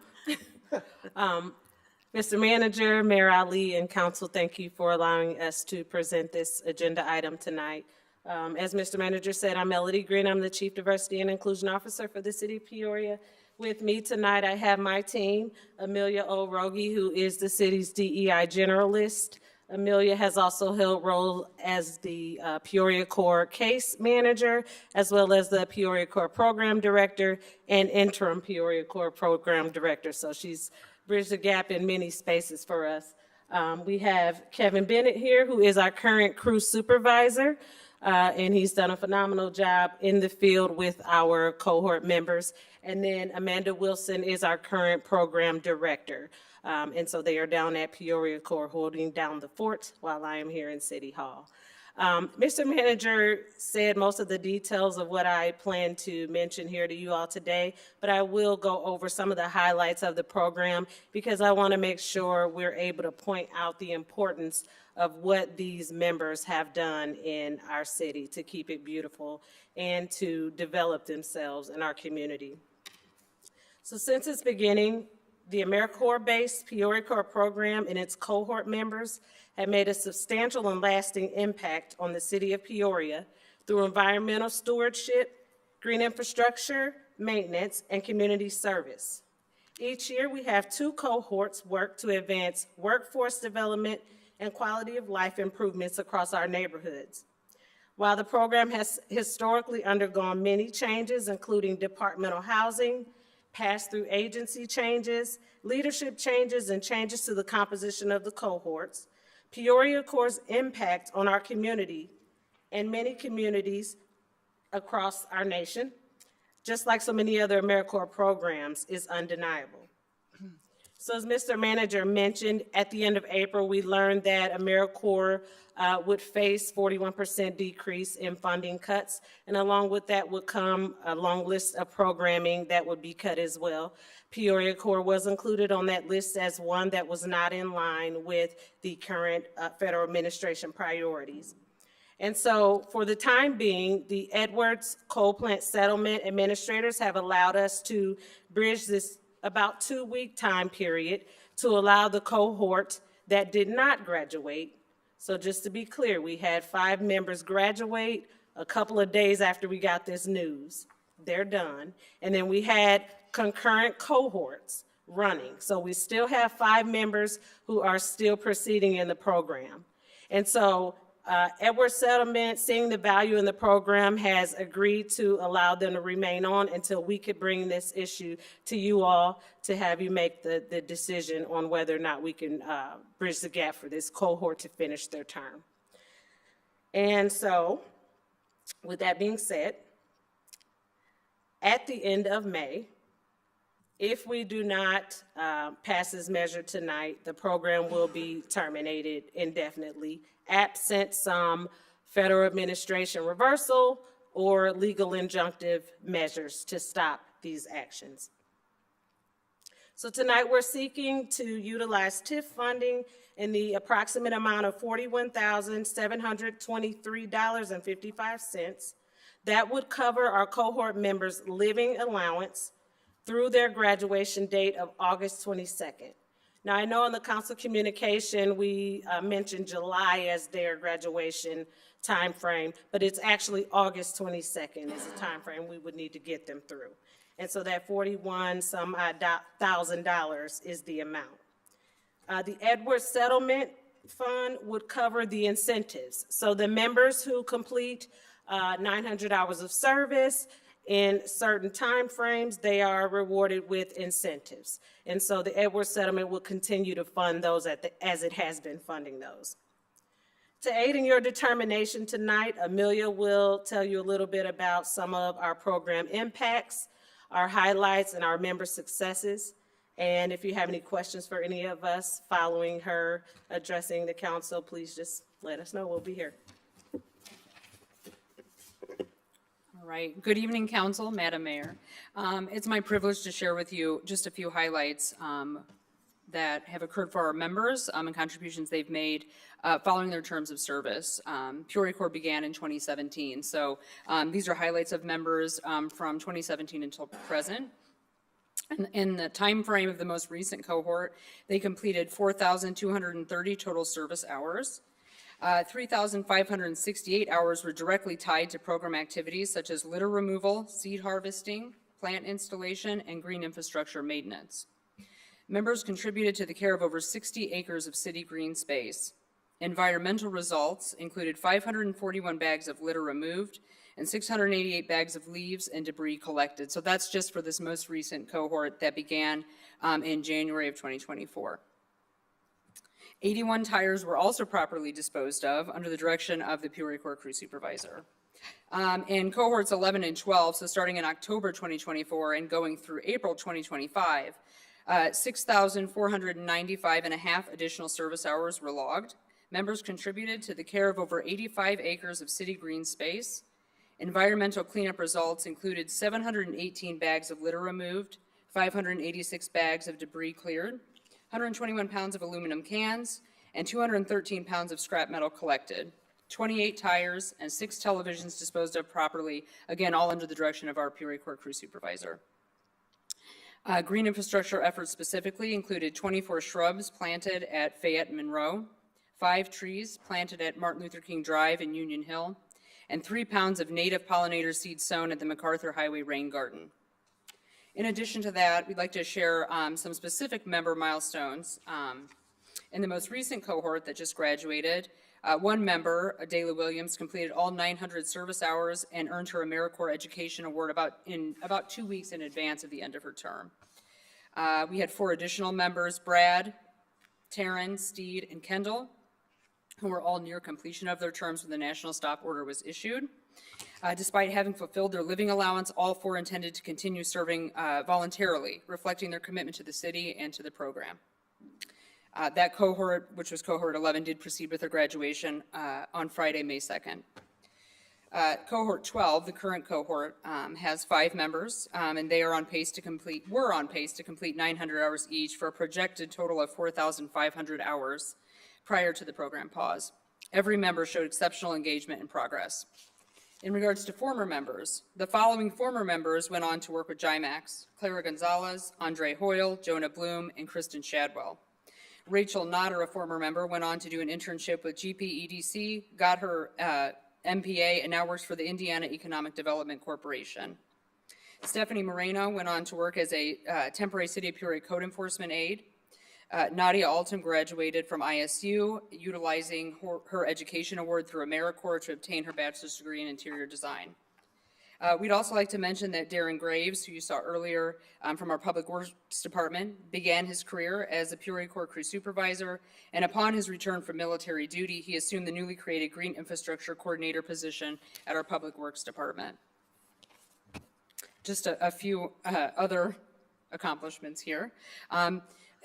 Mr. Manager, Mayor Ali, and Council, thank you for allowing us to present this agenda item tonight. As Mr. Manager said, I'm Melody Green. I'm the Chief Diversity and Inclusion Officer for the City of Peoria. With me tonight, I have my team, Amelia O'Rogie, who is the city's DEI generalist. Amelia has also held role as the Peoria Core Case Manager, as well as the Peoria Core Program Director and interim Peoria Core Program Director. So she's bridged the gap in many spaces for us. We have Kevin Bennett here, who is our current crew supervisor, and he's done a phenomenal job in the field with our cohort members. And then Amanda Wilson is our current program director. And so they are down at Peoria Corps holding down the fort while I am here in City Hall. Mr. Manager said most of the details of what I plan to mention here to you all today, but I will go over some of the highlights of the program because I want to make sure we're able to point out the importance of what these members have done in our city to keep it beautiful and to develop themselves in our community. So since its beginning, the AmeriCorps-based Peoria Corps program and its cohort members have made a substantial and lasting impact on the city of Peoria through environmental stewardship, green infrastructure, maintenance, and community service. Each year, we have 2 cohorts work to advance workforce development and quality of life improvements across our neighborhoods. While the program has historically undergone many changes, including departmental housing, pass-through agency changes, leadership changes, and changes to the composition of the cohorts, Peoria Corps' impact on our community and many communities across our nation, just like so many other AmeriCorps programs, is undeniable. So as Mr. Manager mentioned, at the end of April, we learned that AmeriCorps would face 41% decrease in funding cuts, and along with that would come a long list of programming that would be cut as well. Peoria Corps was included on that list as one that was not in line with the current federal administration priorities. And so for the time being, the Edwards Coal Plant Settlement administrators have allowed us to bridge this about 2-week time period to allow the cohort that did not graduate. So just to be clear, we had 5 members graduate a couple of days after we got this news. They're done. And then we had concurrent cohorts running. So we still have 5 members who are still proceeding in the program. And so Edwards Settlement, seeing the value in the program, has agreed to allow them to remain on until we could bring this issue to you all to have you make the decision on whether or not we can bridge the gap for this cohort to finish their term. And so, with that being said, at the end of May, if we do not pass this measure tonight, the program will be terminated indefinitely, absent some federal administration reversal or legal injunctive measures to stop these actions. So tonight we're seeking to utilize TIF funding in the approximate amount of $41,723.55. That would cover our cohort members' living allowance through their graduation date of August 22nd. Now, I know in the council communication, we mentioned July as their graduation timeframe, but it's actually August 22nd is the timeframe we would need to get them through. And so that $41,000 is the amount. The Edwards Settlement Fund would cover the incentives. So the members who complete 900 hours of service in certain timeframes, they are rewarded with incentives. And so the Edwards Settlement will continue to fund those as it has been funding those. To aid in your determination tonight, Amelia will tell you a little bit about some of our program impacts, our highlights, and our member successes. And if you have any questions for any of us following her addressing the council, please just let us know. We'll be here. All right. Good evening, Council, Madam Mayor. It's my privilege to share with you just a few highlights that have occurred for our members and contributions they've made following their terms of service. Peoria Corps began in 2017, so these are highlights of members from 2017 until present. In the time frame of the most recent cohort, they completed 4,230 total service hours. 3,568 hours were directly tied to program activities such as litter removal, seed harvesting, plant installation, and green infrastructure maintenance. Members contributed to the care of over 60 acres of city green space. Environmental results included 541 bags of litter removed and 688 bags of leaves and debris collected. So that's just for this most recent cohort that began in January of 2024. 81 tires were also properly disposed of under the direction of the Peoria Corps Crew Supervisor. In cohorts 11 and 12, so starting in October 2024 and going through April 2025, 6,495 and a half additional service hours were logged. Members contributed to the care of over 85 acres of city green space. Environmental cleanup results included 718 bags of litter removed, 586 bags of debris cleared, 121 pounds of aluminum cans, and 213 pounds of scrap metal collected, 28 tires, and 6 televisions disposed of properly, again, all under the direction of our Peoria Corps Crew Supervisor. Green infrastructure efforts specifically included 24 shrubs planted at Fayette and Monroe, 5 trees planted at Martin Luther King Drive and Union Hill, and 3 pounds of native pollinator seed sown at the MacArthur Highway Rain Garden. In addition to that, we'd like to share some specific member milestones. In the most recent cohort that just graduated, one member, Adela Williams, completed all 900 service hours and earned her AmeriCorps Education Award about 2 weeks in advance of the end of her term. We had 4 additional members, Brad, Taryn, Steed, and Kendall, who were all near completion of their terms when the national stop order was issued. Despite having fulfilled their living allowance, all 4 intended to continue serving voluntarily, reflecting their commitment to the city and to the program. That cohort, which was cohort 11, did proceed with their graduation on Friday, May 2nd. Cohort 12, the current cohort, has 5 members, and they are on pace to complete 900 hours each for a projected total of 4,500 hours prior to the program pause. Every member showed exceptional engagement and progress. In regards to former members, the following former members went on to work with GIMAX: Clara Gonzalez, Andre Hoyle, Jonah Bloom, and Kristen Shadwell. Rachel Notter, a former member, went on to do an internship with GPEDC, got her MPA, and now works for the Indiana Economic Development Corporation. Stephanie Moreno went on to work as a temporary City of Peoria code enforcement aide. Nadia Alton graduated from ISU, utilizing her education award through AmeriCorps to obtain her bachelor's degree in interior design. We'd also like to mention that Darren Graves, who you saw earlier from our Public Works Department, began his career as a Peoria Corps Crew Supervisor, and upon his return from military duty, he assumed the newly created Green Infrastructure Coordinator position at our Public Works Department. Just a few other accomplishments here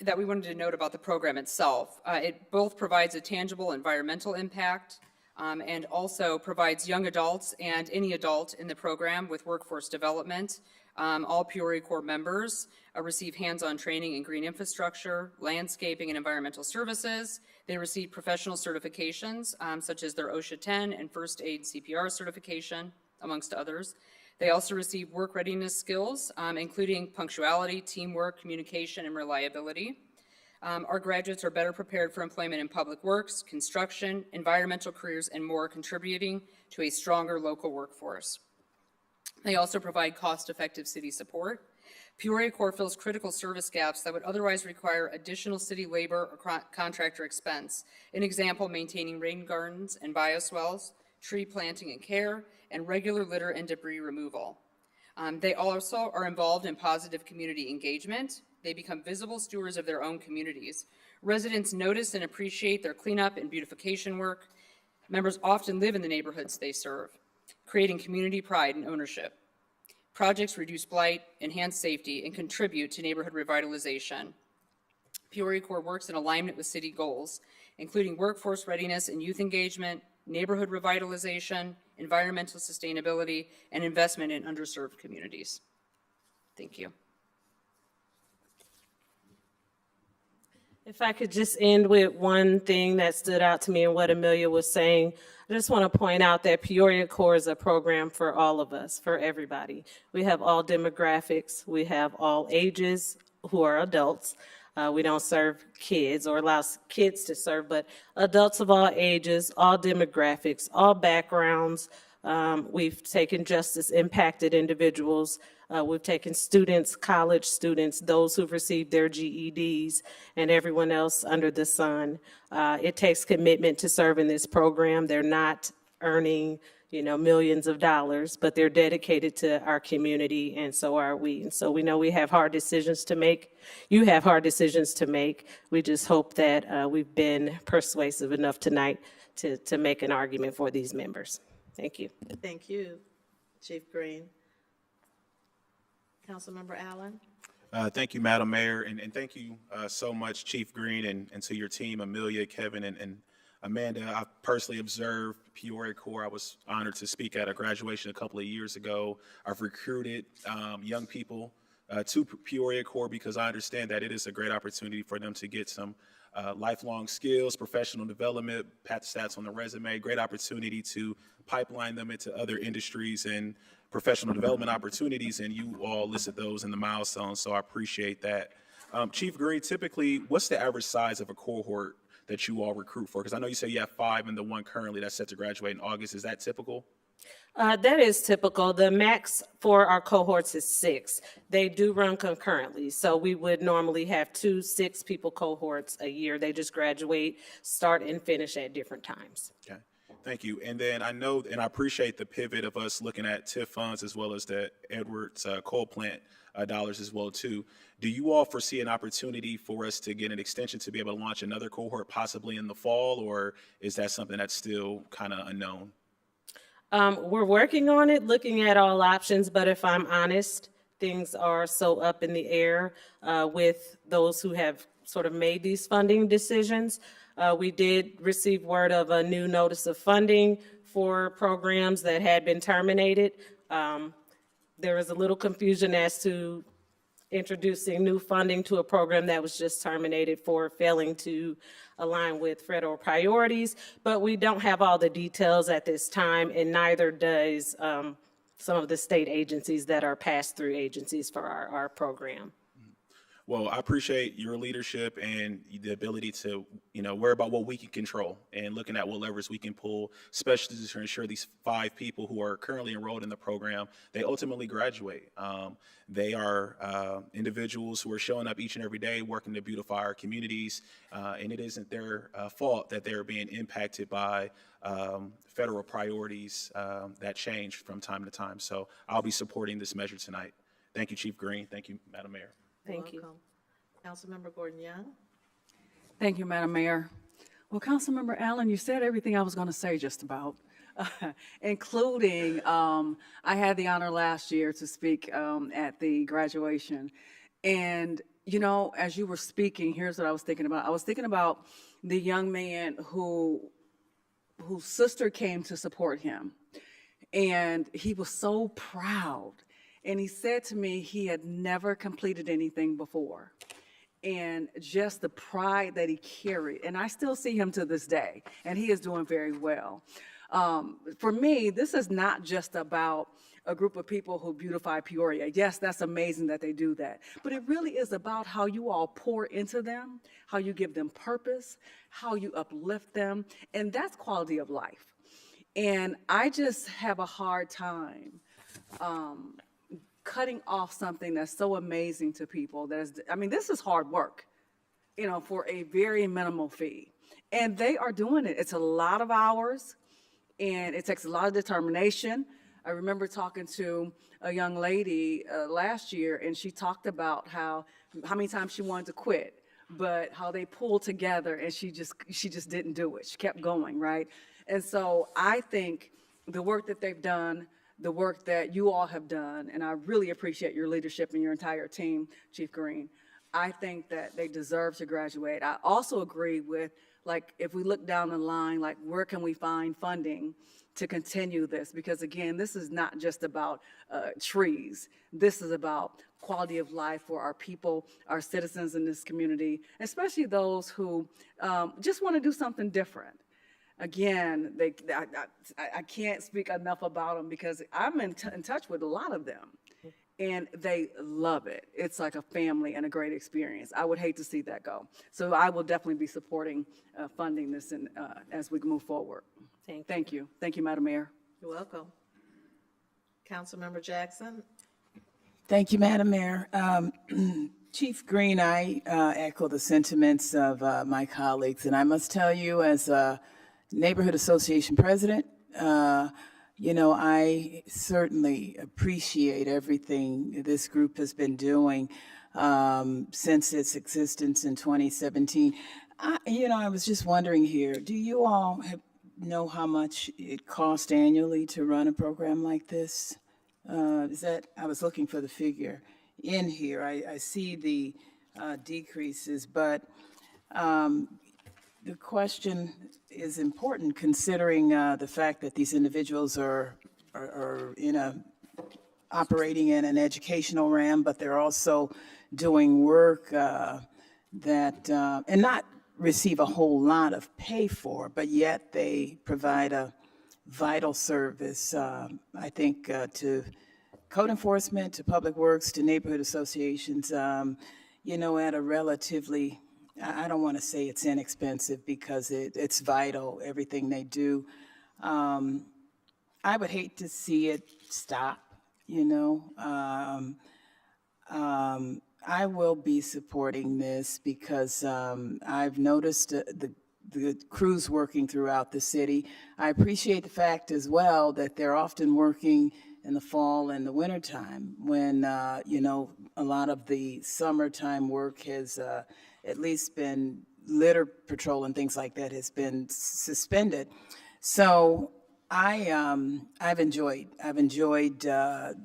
that we wanted to note about the program itself. It both provides a tangible environmental impact and also provides young adults and any adult in the program with workforce development. All Peoria Corps members receive hands-on training in green infrastructure, landscaping, and environmental services. They receive professional certifications such as their OSHA 10 and First Aid CPR certification, amongst others. They also receive work readiness skills, including punctuality, teamwork, communication, and reliability. Our graduates are better prepared for employment in public works, construction, environmental careers, and more, contributing to a stronger local workforce. They also provide cost-effective city support. Peoria Corps fills critical service gaps that would otherwise require additional city labor or contractor expense. An example, maintaining rain gardens and bioswales, tree planting and care, and regular litter and debris removal. They also are involved in positive community engagement. They become visible stewards of their own communities. Residents notice and appreciate their cleanup and beautification work. Members often live in the neighborhoods they serve, creating community pride and ownership. Projects reduce blight, enhance safety, and contribute to neighborhood revitalization. Peoria Corps works in alignment with city goals, including workforce readiness and youth engagement, neighborhood revitalization, environmental sustainability, and investment in underserved communities. Thank you. If I could just end with one thing that stood out to me and what Amelia was saying, I just want to point out that Peoria Corps is a program for all of us, for everybody. We have all demographics, we have all ages who are adults. We don't serve kids or allow kids to serve, but adults of all ages, all demographics, all backgrounds. We've taken justice impacted individuals. We've taken students, college students, those who've received their GEDs, and everyone else under the sun. It takes commitment to serve in this program. They're not earning, millions of dollars, but they're dedicated to our community, and so are we. And so we know we have hard decisions to make. You have hard decisions to make. We just hope that we've been persuasive enough tonight to make an argument for these members. Thank you. Thank you, Chief Green. Councilmember Allen? Thank you, Madam Mayor, and thank you so much, Chief Green, and to your team, Amelia, Kevin, and Amanda. I've personally observed Peoria Corps. I was honored to speak at a graduation a couple of years ago. I've recruited young people to Peoria Corps because I understand that it is a great opportunity for them to get some lifelong skills, professional development, pat the stats on the resume, great opportunity to pipeline them into other industries and professional development opportunities, and you all listed those in the milestones, so I appreciate that. Chief Green, typically, what's the average size of a cohort that you all recruit for? Because I know you say you have 5 and the one currently that's set to graduate in August. Is that typical? That is typical. The max for our cohorts is 6. They do run concurrently, so we would normally have 2 6-people cohorts a year. They just graduate, start and finish at different times. Okay. Thank you. And then I know, and I appreciate the pivot of us looking at TIF funds as well as the Edwards coal plant dollars as well too. Do you all foresee an opportunity for us to get an extension to be able to launch another cohort possibly in the fall, or is that something that's still kind of unknown? We're working on it, looking at all options, but if I'm honest, things are so up in the air with those who have sort of made these funding decisions. We did receive word of a new notice of funding for programs that had been terminated. There was a little confusion as to introducing new funding to a program that was just terminated for failing to align with federal priorities, but we don't have all the details at this time, and neither does some of the state agencies that are pass-through agencies for our program. Well, I appreciate your leadership and the ability to, worry about what we can control and looking at what levers we can pull, especially to ensure these 5 people who are currently enrolled in the program, they ultimately graduate. They are individuals who are showing up each and every day, working to beautify our communities, and it isn't their fault that they're being impacted by federal priorities that change from time to time. So I'll be supporting this measure tonight. Thank you, Chief Green. Thank you, Madam Mayor. Thank you. Councilmember Gordon Young? Thank you, Madam Mayor. Well, Councilmember Allen, you said everything I was going to say just about, including I had the honor last year to speak at the graduation. And, as you were speaking, here's what I was thinking about. I was thinking about the young man whose sister came to support him. And he was so proud. And he said to me he had never completed anything before. And just the pride that he carried. And I still see him to this day, and he is doing very well. For me, this is not just about a group of people who beautify Peoria. Yes, that's amazing that they do that. But it really is about how you all pour into them, how you give them purpose, how you uplift them. And that's quality of life. And I just have a hard time cutting off something that's so amazing to people. This is hard work, for a very minimal fee. And they are doing it. It's a lot of hours, and it takes a lot of determination. I remember talking to a young lady last year, and she talked about how many times she wanted to quit, but how they pulled together, and she just didn't do it. She kept going, right? And so I think the work that they've done, the work that you all have done, and I really appreciate your leadership and your entire team, Chief Green. I think that they deserve to graduate. I also agree with, if we look down the line, where can we find funding to continue this? Because again, this is not just about trees. This is about quality of life for our people, our citizens in this community, especially those who just want to do something different. Again, I can't speak enough about them because I'm in touch with a lot of them, and they love it. It's like a family and a great experience. I would hate to see that go. So I will definitely be supporting funding this as we move forward. Thank you. Thank you, Madam Mayor. You're welcome. Councilmember Jackson? Thank you, Madam Mayor. Chief Green, I echo the sentiments of my colleagues, and I must tell you, as a neighborhood association president, I certainly appreciate everything this group has been doing since its existence in 2017. I was just wondering here, do you all know how much it costs annually to run a program like this? I was looking for the figure in here. I see the decreases, but the question is important considering the fact that these individuals are operating in an educational realm, but they're also doing work and not receive a whole lot of pay for, but yet they provide a vital service, I think, to code enforcement, to public works, to neighborhood associations, at a relatively, I don't want to say it's inexpensive because it's vital, everything they do. I would hate to see it stop, I will be supporting this because I've noticed the crews working throughout the city. I appreciate the fact as well that they're often working in the fall and the wintertime when, a lot of the summertime work has at least been litter patrol and things like that has been suspended. So I've enjoyed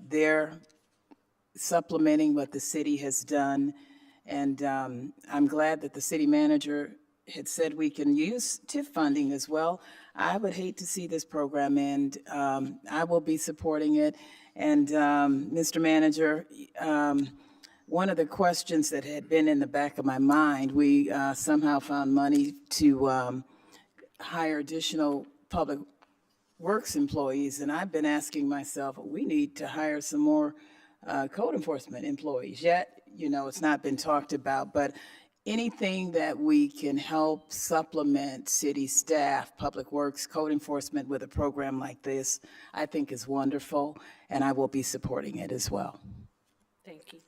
their supplementing what the city has done. And I'm glad that the city manager had said we can use TIF funding as well. I would hate to see this program end. I will be supporting it. And Mr. Manager, one of the questions that had been in the back of my mind, we somehow found money to hire additional public works employees. And I've been asking myself, we need to hire some more code enforcement employees. Yet, it's not been talked about, but anything that we can help supplement city staff, public works, code enforcement with a program like this, I think is wonderful, and I will be supporting it as well. Thank you.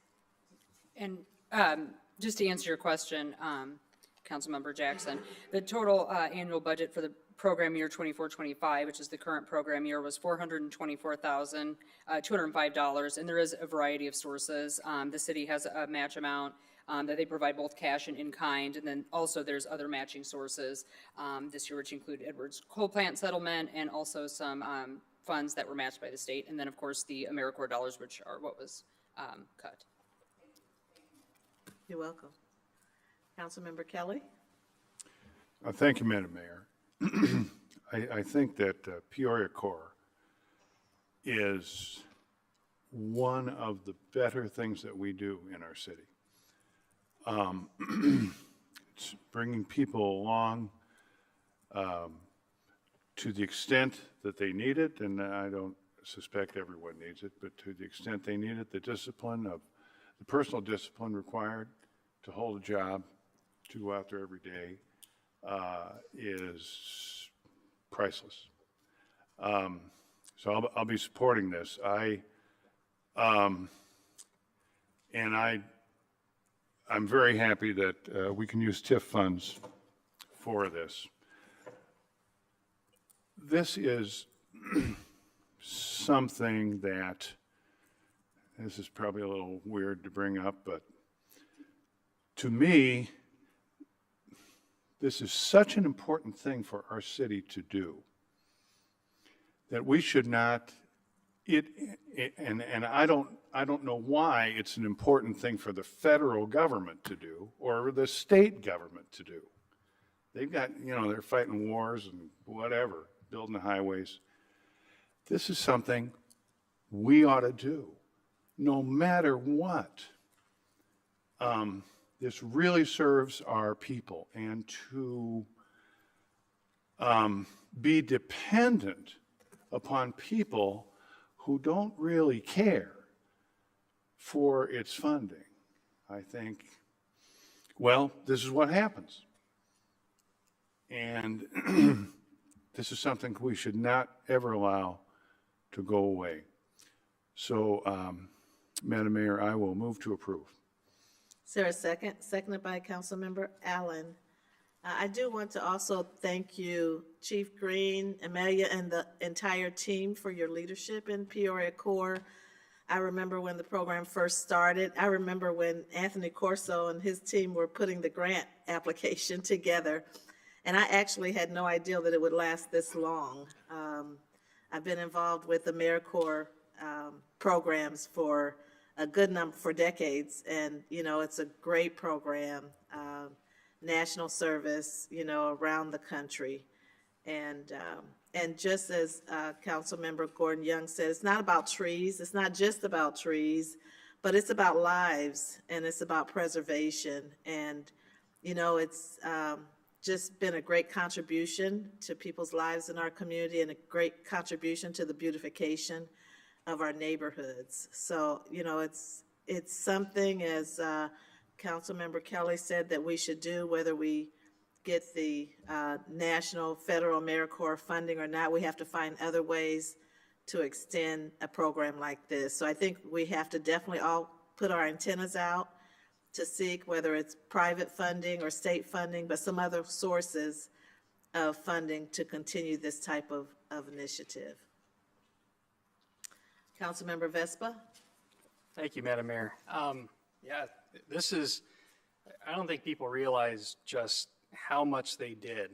And just to answer your question, Councilmember Jackson, the total annual budget for the program year 24-25, which is the current program year, was $424,205, and there is a variety of sources. The city has a match amount that they provide both cash and in kind, and then also there's other matching sources this year, which include Edwards Coal Plant settlement and also some funds that were matched by the state, and then of course the AmeriCorps dollars, which are what was cut. You're welcome. Councilmember Kelly? Thank you, Madam Mayor. I think that Peoria Corps is one of the better things that we do in our city. It's bringing people along to the extent that they need it, and I don't suspect everyone needs it, but to the extent they need it, the personal discipline required to hold a job, to go out there every day, is priceless. So I'll be supporting this. I'm very happy that we can use TIF funds for this. This is something that, this is probably a little weird to bring up, but to me, this is such an important thing for our city to do that we should not, and I don't know why it's an important thing for the federal government to do or the state government to do. They've got, they're fighting wars and whatever, building the highways. This is something we ought to do, no matter what. This really serves our people, and to be dependent upon people who don't really care for its funding, I think, well, this is what happens. And this is something we should not ever allow to go away. So, Madam Mayor, I will move to approve. Is there a second? Seconded by Councilmember Allen. I do want to also thank you, Chief Green, Amelia, and the entire team for your leadership in Peoria Core. I remember when the program first started. I remember when Anthony Corso and his team were putting the grant application together, and I actually had no idea that it would last this long. I've been involved with the AmeriCorps programs for a good number, for decades, and, you know, it's a great program. National service, you know, around the country. And just as Councilmember Gordon Young said, it's not about trees. It's not just about trees, but it's about lives, and it's about preservation. And, you know, it's just been a great contribution to people's lives in our community, and a great contribution to the beautification of our neighborhoods. So, you know, it's something, as Councilmember Kelly said, that we should do, whether we get the national, federal AmeriCorps funding or not. We have to find other ways to extend a program like this. So I think we have to definitely all put our antennas out to seek, whether it's private funding or state funding, but some other sources of funding to continue this type of initiative. Councilmember Vespa. Thank you, Madam Mayor. Yeah, this is, I don't think people realize just how much they did.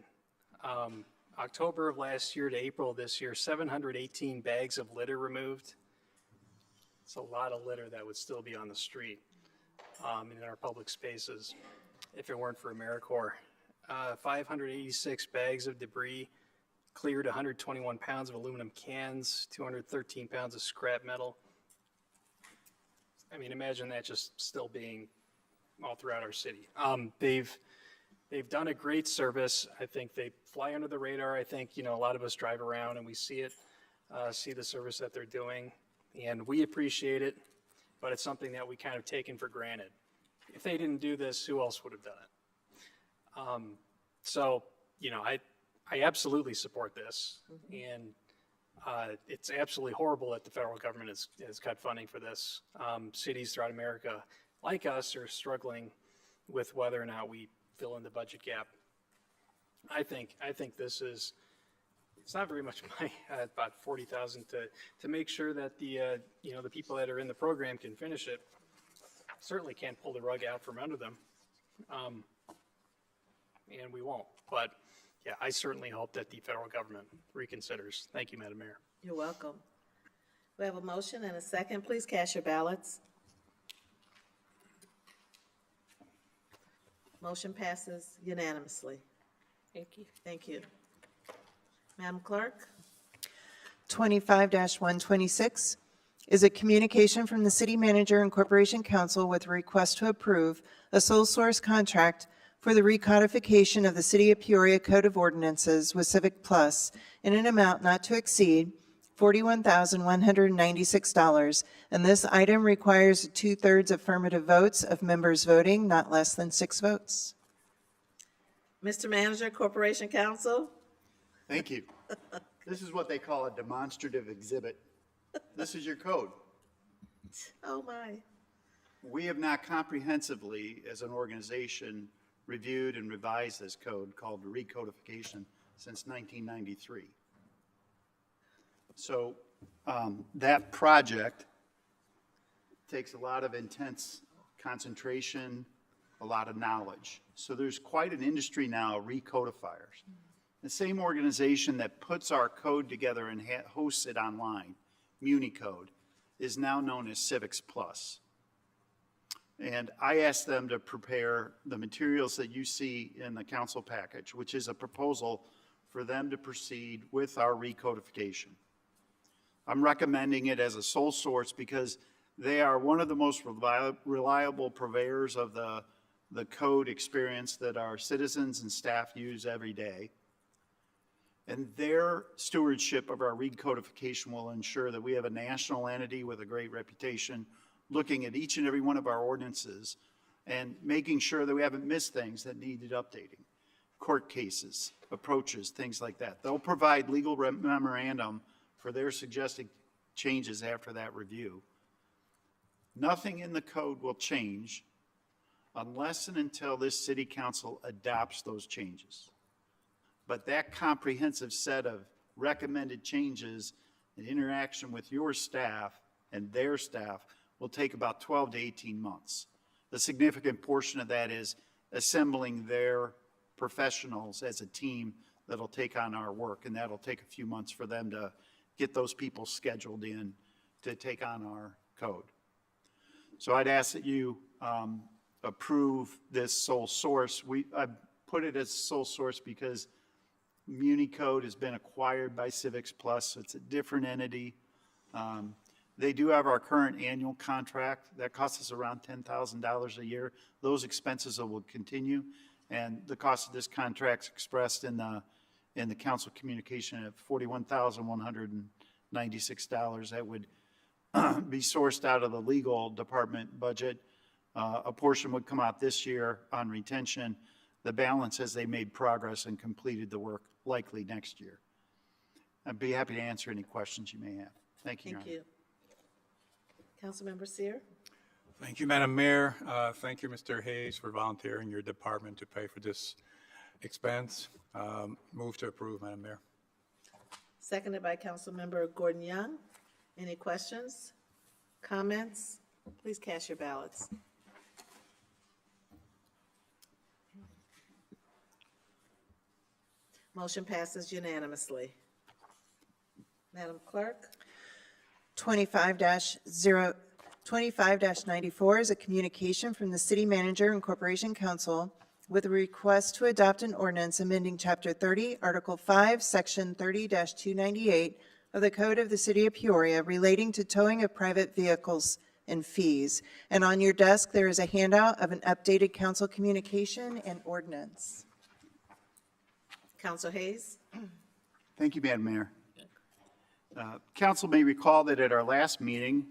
October of last year to April of this year, 718 bags of litter removed. It's a lot of litter that would still be on the street in our public spaces if it weren't for AmeriCorps. 586 bags of debris cleared, 121 pounds of aluminum cans, 213 pounds of scrap metal. I mean, imagine that just still being all throughout our city. They've done a great service. I think they fly under the radar. I think, you know, a lot of us drive around and we see it, see the service that they're doing, and we appreciate it, but it's something that we kind of taken for granted. If they didn't do this, who else would have done it? So, you know, I absolutely support this, and it's absolutely horrible that the federal government has cut funding for this. Cities throughout America, like us, are struggling with whether or not we fill in the budget gap. I think this is, it's not very much money, about $40,000 to make sure that the you know, the people that are in the program can finish it. Certainly can't pull the rug out from under them, and we won't. But yeah, I certainly hope that the federal government reconsiders. Thank you, Madam Mayor. You're welcome. We have a motion and a second. Please cast your ballots. Motion passes unanimously. Thank you. Thank you. Madam Clerk? 25-126 is a communication from the City Manager and Corporation Council with a request to approve a sole source contract for the recodification of the City of Peoria Code of Ordinances with Civic Plus in an amount not to exceed $41,196, and this item requires a 2/3 affirmative votes of members voting, not less than 6 votes. Mr. Manager, Corporation Council? Thank you. This is what they call a demonstrative exhibit. This is your code. Oh, my. We have not comprehensively, as an organization, reviewed and revised this code called recodification since 1993. So that project takes a lot of intense concentration, a lot of knowledge. So there's quite an industry now of recodifiers. The same organization that puts our code together and hosts it online, MuniCode, is now known as Civics Plus. And I asked them to prepare the materials that you see in the council package, which is a proposal for them to proceed with our recodification. I'm recommending it as a sole source because they are one of the most reliable purveyors of the code experience that our citizens and staff use every day. And their stewardship of our recodification will ensure that we have a national entity with a great reputation looking at each and every one of our ordinances and making sure that we haven't missed things that needed updating. Court cases, approaches, things like that. They'll provide legal memorandum for their suggested changes after that review. Nothing in the code will change unless and until this city council adopts those changes. But that comprehensive set of recommended changes and interaction with your staff and their staff will take about 12 to 18 months. A significant portion of that is assembling their professionals as a team that'll take on our work, and that'll take a few months for them to get those people scheduled in to take on our code. So I'd ask that you approve this sole source. I put it as sole source because Muni Code has been acquired by Civics Plus, so it's a different entity. They do have our current annual contract. That costs us around $10,000 a year. Those expenses will continue, and the cost of this contract is expressed in the council communication at $41,196. That would be sourced out of the legal department budget. A portion would come out this year on retention. The balance as they made progress and completed the work likely next year. I'd be happy to answer any questions you may have. Thank you, Your Thank you. Councilmember Seer? Thank you, Madam Mayor. Thank you, Mr. Hayes, for volunteering your department to pay for this expense. Move to approve, Madam Mayor. Seconded by Councilmember Gordon Young. Any questions, comments? Please cast your ballots. Motion passes unanimously. Madam Clerk? 25-94 is a communication from the City Manager and Corporation Council with a request to adopt an ordinance amending Chapter 30, Article 5, Section 30-298 of the Code of the City of Peoria relating to towing of private vehicles and fees. And on your desk, there is a handout of an updated council communication and ordinance. Council Hayes? Thank you, Madam Mayor. Council may recall that at our last meeting,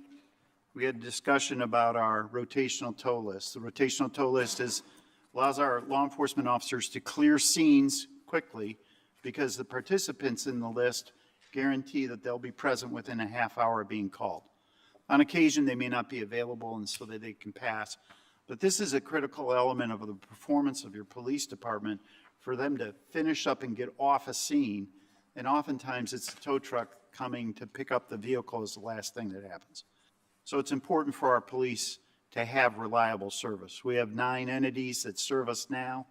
we had a discussion about our rotational tow list. The rotational tow list allows our law enforcement officers to clear scenes quickly because the participants in the list guarantee that they'll be present within a half hour of being called. On occasion, they may not be available and so that they can pass, but this is a critical element of the performance of your police department for them to finish up and get off a scene, and oftentimes it's the tow truck coming to pick up the vehicle is the last thing that happens. So it's important for our police to have reliable service. We have 9 entities that serve us now.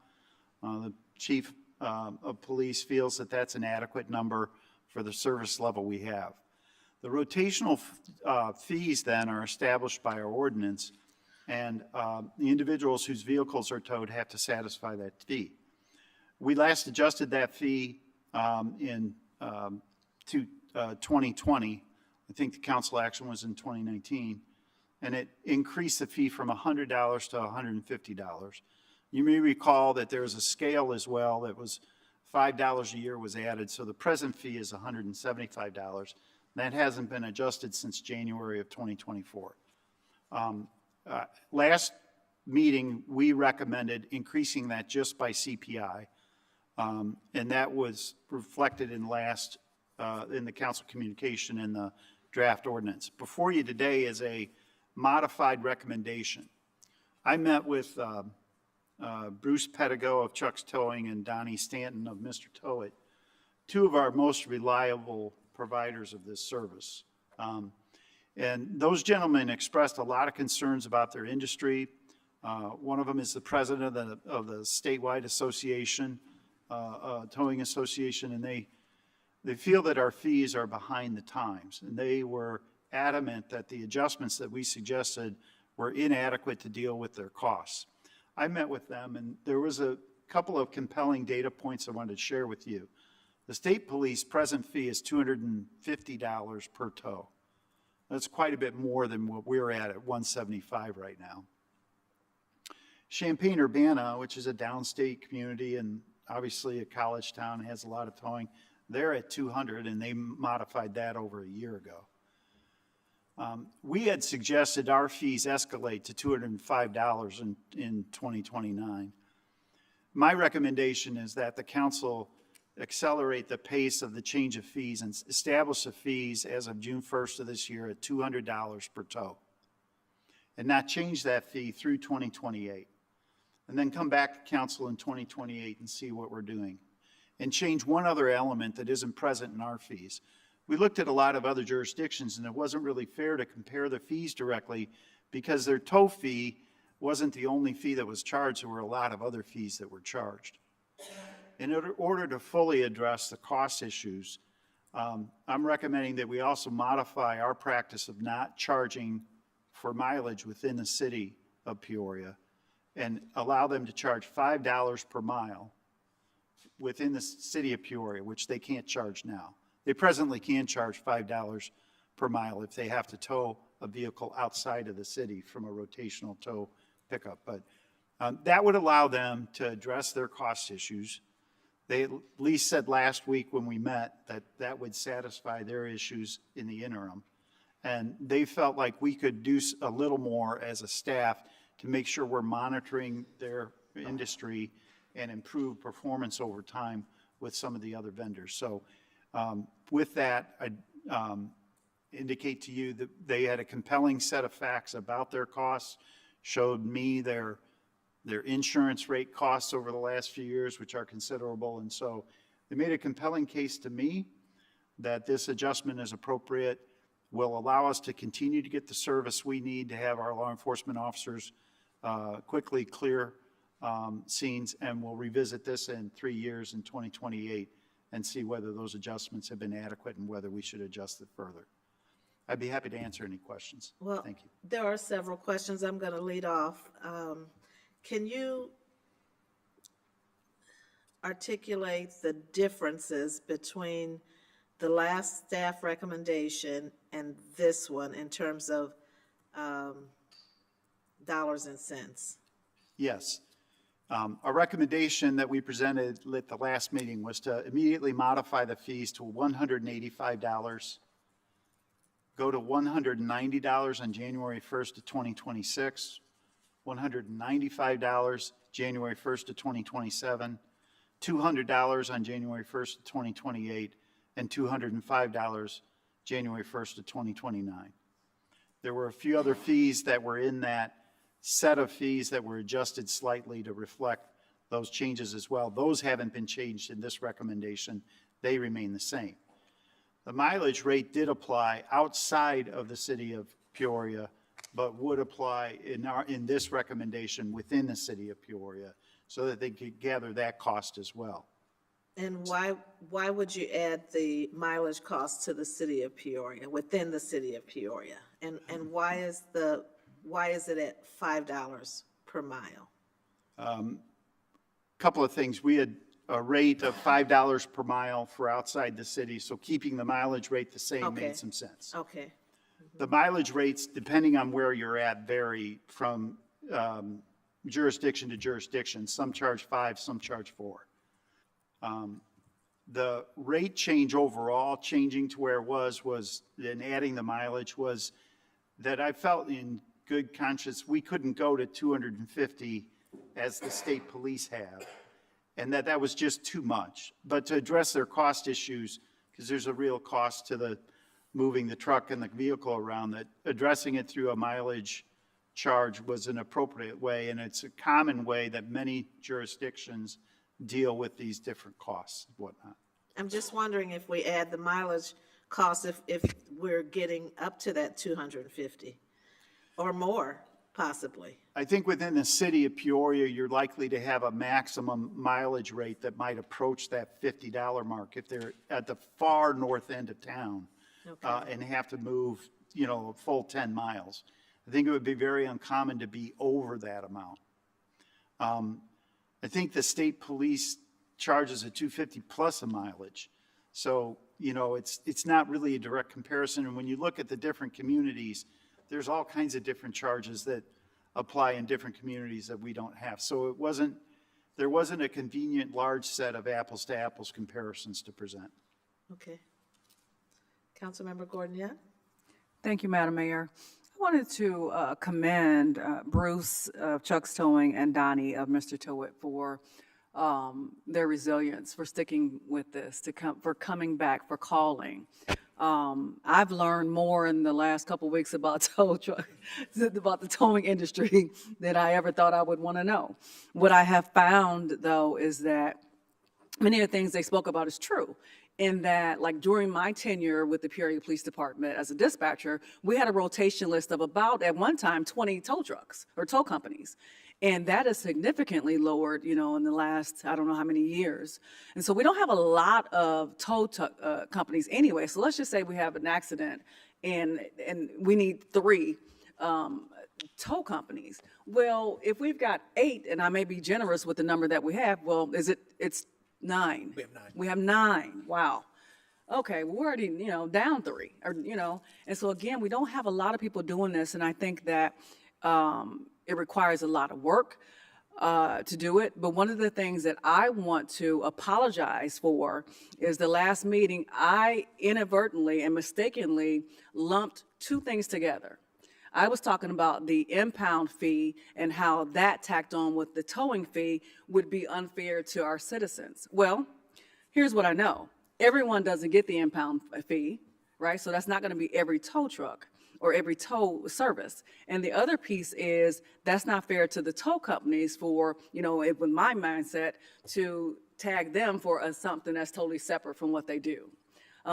The chief of police feels that that's an adequate number for the service level we have. The rotational fees then are established by our ordinance, and the individuals whose vehicles are towed have to satisfy that fee. We last adjusted that fee in 2020. I think the council action was in 2019, and it increased the fee from $100 to $150. You may recall that there was a scale as well that was $5 a year was added, so the present fee is $175. That hasn't been adjusted since January of 2024. Last meeting, we recommended increasing that just by CPI, and that was reflected in the council communication in the draft ordinance. Before you today is a modified recommendation. I met with Bruce Pedigo of Chuck's Towing and Donnie Stanton of Mr. Towit, 2 of our most reliable providers of this service. And those gentlemen expressed a lot of concerns about their industry. One of them is the president of the statewide association, towing association, and they feel that our fees are behind the times. And they were adamant that the adjustments that we suggested were inadequate to deal with their costs. I met with them, and there was a couple of compelling data points I wanted to share with you. The state police present fee is $250 per tow. That's quite a bit more than what we're at $175 right now. Champaign-Urbana, which is a downstate community and obviously a college town, has a lot of towing, they're at $200, and they modified that over a year ago. We had suggested our fees escalate to $205 in 2029. My recommendation is that the council accelerate the pace of the change of fees and establish the fees as of June 1st of this year at $200 per tow, and not change that fee through 2028. and then come back to council in 2028 and see what we're doing. And change one other element that isn't present in our fees. We looked at a lot of other jurisdictions, and it wasn't really fair to compare the fees directly because their tow fee wasn't the only fee that was charged. There were a lot of other fees that were charged. In order to fully address the cost issues, I'm recommending that we also modify our practice of not charging for mileage within the city of Peoria and allow them to charge $5 per mile within the city of Peoria, which they can't charge now. They presently can charge $5 per mile if they have to tow a vehicle outside of the city from a rotational tow pickup. But that would allow them to address their cost issues. They at least said last week when we met that that would satisfy their issues in the interim. And they felt like we could do a little more as a staff to make sure we're monitoring their industry and improve performance over time with some of the other vendors. So with that, I indicate to you that they had a compelling set of facts about their costs, showed me their insurance rate costs over the last few years, which are considerable. And so they made a compelling case to me that this adjustment is appropriate, will allow us to continue to get the service we need to have our law enforcement officers quickly clear scenes, and we'll revisit this in 3 years in 2028 and see whether those adjustments have been adequate and whether we should adjust it further. I'd be happy to answer any questions. Well, thank you. There are several questions. I'm going to lead off. Can you articulate the differences between the last staff recommendation and this one in terms of dollars and cents? Yes. A recommendation that we presented at the last meeting was to immediately modify the fees to $185, go to $190 on January 1st of 2026, $195 January 1st of 2027, $200 on January 1st of 2028, and $205 January 1st of 2029. There were a few other fees that were in that set of fees that were adjusted slightly to reflect those changes as well. Those haven't been changed in this recommendation. They remain the same. The mileage rate did apply outside of the city of Peoria, but would apply in this recommendation within the city of Peoria so that they could gather that cost as well. And why would you add the mileage cost to the city of Peoria, within the city of Peoria? And why is it at $5 per mile? Couple of things. We had a rate of $5 per mile for outside the city, so keeping the mileage rate the same made some sense. Okay. The mileage rates, depending on where you're at, vary from jurisdiction to jurisdiction. Some charge 5, some charge 4. The rate change overall, changing to where it was in adding the mileage, was that I felt in good conscience we couldn't go to 250 as the state police have, and that was just too much. But to address their cost issues, because there's a real cost to the moving the truck and the vehicle around, that addressing it through a mileage charge was an appropriate way, and it's a common way that many jurisdictions deal with these different costs and whatnot. I'm just wondering if we add the mileage cost, if we're getting up to that 250 or more, possibly. I think within the city of Peoria, you're likely to have a maximum mileage rate that might approach that $50 mark if they're at the far north end of town and have to move, a full 10 miles. I think it would be very uncommon to be over that amount. I think the state police charges a $250 plus a mileage. So, it's not really a direct comparison. And when you look at the different communities, there's all kinds of different charges that apply in different communities that we don't have. So there wasn't a convenient large set of apples to apples comparisons to present. Okay. Councilmember Gordon, yeah? Thank you, Madam Mayor. I wanted to commend Bruce of Chuck's Towing and Donnie of Mr. Towit for their resilience, for sticking with this, for coming back, for calling, I've learned more in the last couple of weeks about tow truck, about the towing industry than I ever thought I would want to know. What I have found, though, is that many of the things they spoke about is true. In that, like during my tenure with the Peoria Police Department as a dispatcher, we had a rotation list of about, at one time, 20 tow trucks or tow companies. And that is significantly lowered, in the last, I don't know how many years. And so we don't have a lot of tow companies anyway. So let's just say we have an accident and we need 3 tow companies. Well, if we've got 8, and I may be generous with the number that we have, well, it's 9. We have 9. We have 9. Wow. Okay, well, we're already, down 3, and so again, we don't have a lot of people doing this, and I think that it requires a lot of work to do it. But one of the things that I want to apologize for is the last meeting, I inadvertently and mistakenly lumped 2 things together. I was talking about the impound fee and how that tacked on with the towing fee would be unfair to our citizens. Well, here's what I know. Everyone doesn't get the impound fee, right? So that's not going to be every tow truck or every tow service. And the other piece is that's not fair to the tow companies for, with my mindset, to tag them for something that's totally separate from what they do.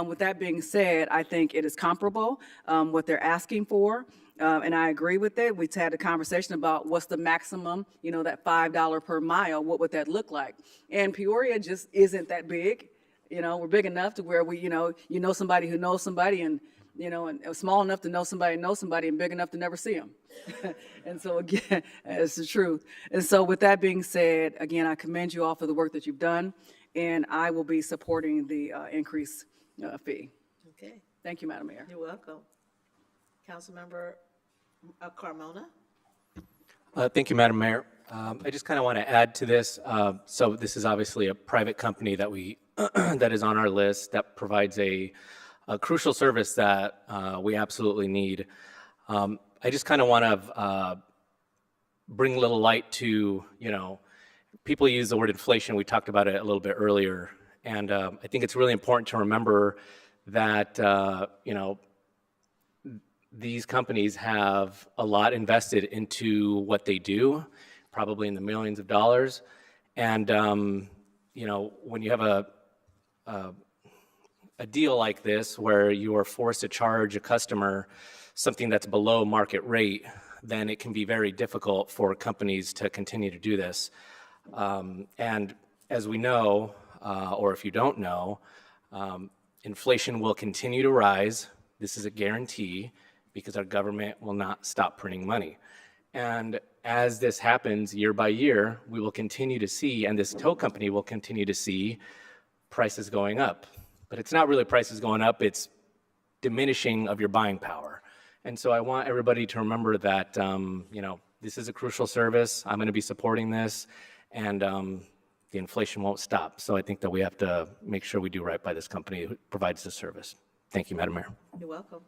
With that being said, I think it is comparable, what they're asking for. And I agree with it. We've had a conversation about what's the maximum, that $5 per mile, what would that look like? And Peoria just isn't that big. We're big enough to where we, somebody who knows somebody and small enough to know somebody and big enough to never see them. And so again, it's the truth. And so with that being said, again, I commend you all for the work that you've done, and I will be supporting the increase fee. Okay, Thank you, Madam Mayor. you're welcome. Councilmember Carmona? Thank you, Madam Mayor. I just kind of want to add to this. So this is obviously a private company that that is on our list that provides a crucial service that we absolutely need. I just kind of want to bring a little light to, people use the word inflation. We talked about it a little bit earlier. And I think it's really important to remember that, these companies have a lot invested into what they do, probably in the millions of dollars. And, when you have a deal like this where you are forced to charge a customer something that's below market rate, then it can be very difficult for companies to continue to do this. And as we know, or if you don't know, inflation will continue to rise. This is a guarantee because our government will not stop printing money. And as this happens year by year, we will continue to see, and this tow company will continue to see, prices going up. But it's not really prices going up, it's diminishing of your buying power. And so I want everybody to remember that, this is a crucial service. I'm going to be supporting this, and the inflation won't stop. So I think that we have to make sure we do right by this company who provides this service. Thank you, Madam Mayor. You're welcome.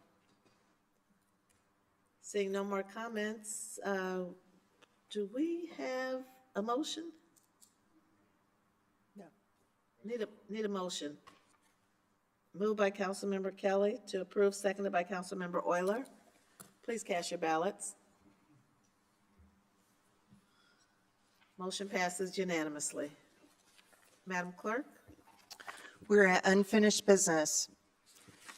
Seeing no more comments, do we have a motion? No. Need a motion. Moved by Councilmember Kelly to approve, seconded by Councilmember Euler. Please cast your ballots. Motion passes unanimously. Madam Clerk? We're at unfinished business.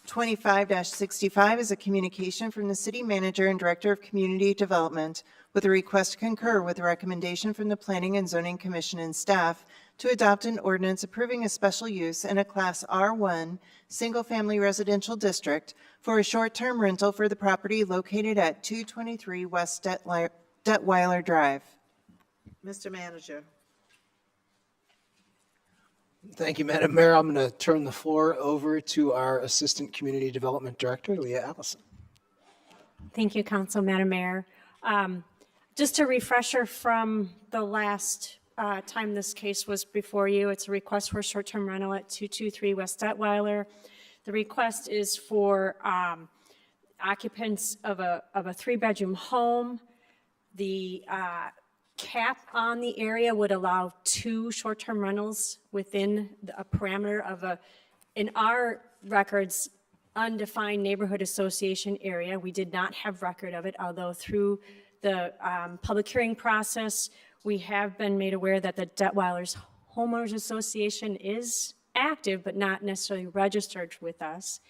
25-65 is a communication from the City Manager and Director of Community Development with a request to concur with the recommendation from the Planning and Zoning Commission and staff to adopt an ordinance approving a special use in a Class R1 single-family residential district for a short-term rental for the property located at 223 West Detweiler Drive. Mr. Manager. Thank you, Madam Mayor. I'm going to turn the floor over to our Assistant Community Development Director, Leah Allison. Thank you, Council, Madam Mayor. Just a refresher from the last time this case was before you, it's a request for a short-term rental at 223 West Detweiler. The request is for occupants of a 3-bedroom home. The cap on the area would allow 2 short-term rentals within a parameter of in our records, undefined neighborhood association area. We did not have record of it, although through the public hearing process, we have been made aware that the Detweilers Homeowners Association is active, but not necessarily registered with us.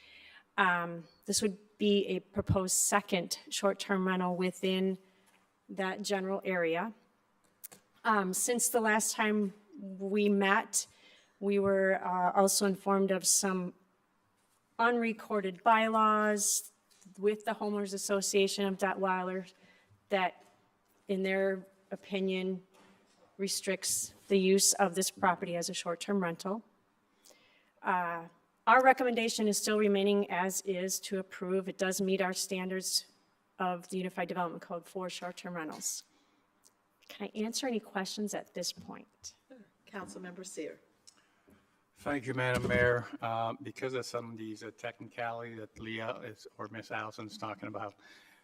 This would be a proposed second short-term rental within that general area. Since the last time we met, we were also informed of some unrecorded bylaws with the Homeowners Association of Detweiler that, in their opinion, restricts the use of this property as a short-term rental. Our recommendation is still remaining as is to approve. It does meet our standards of the Unified Development Code for short-term rentals. Can I answer any questions at this point? Councilmember Seer. Thank you, Madam Mayor. Because of some of these technicality that Leah is, or Miss Allison's talking about,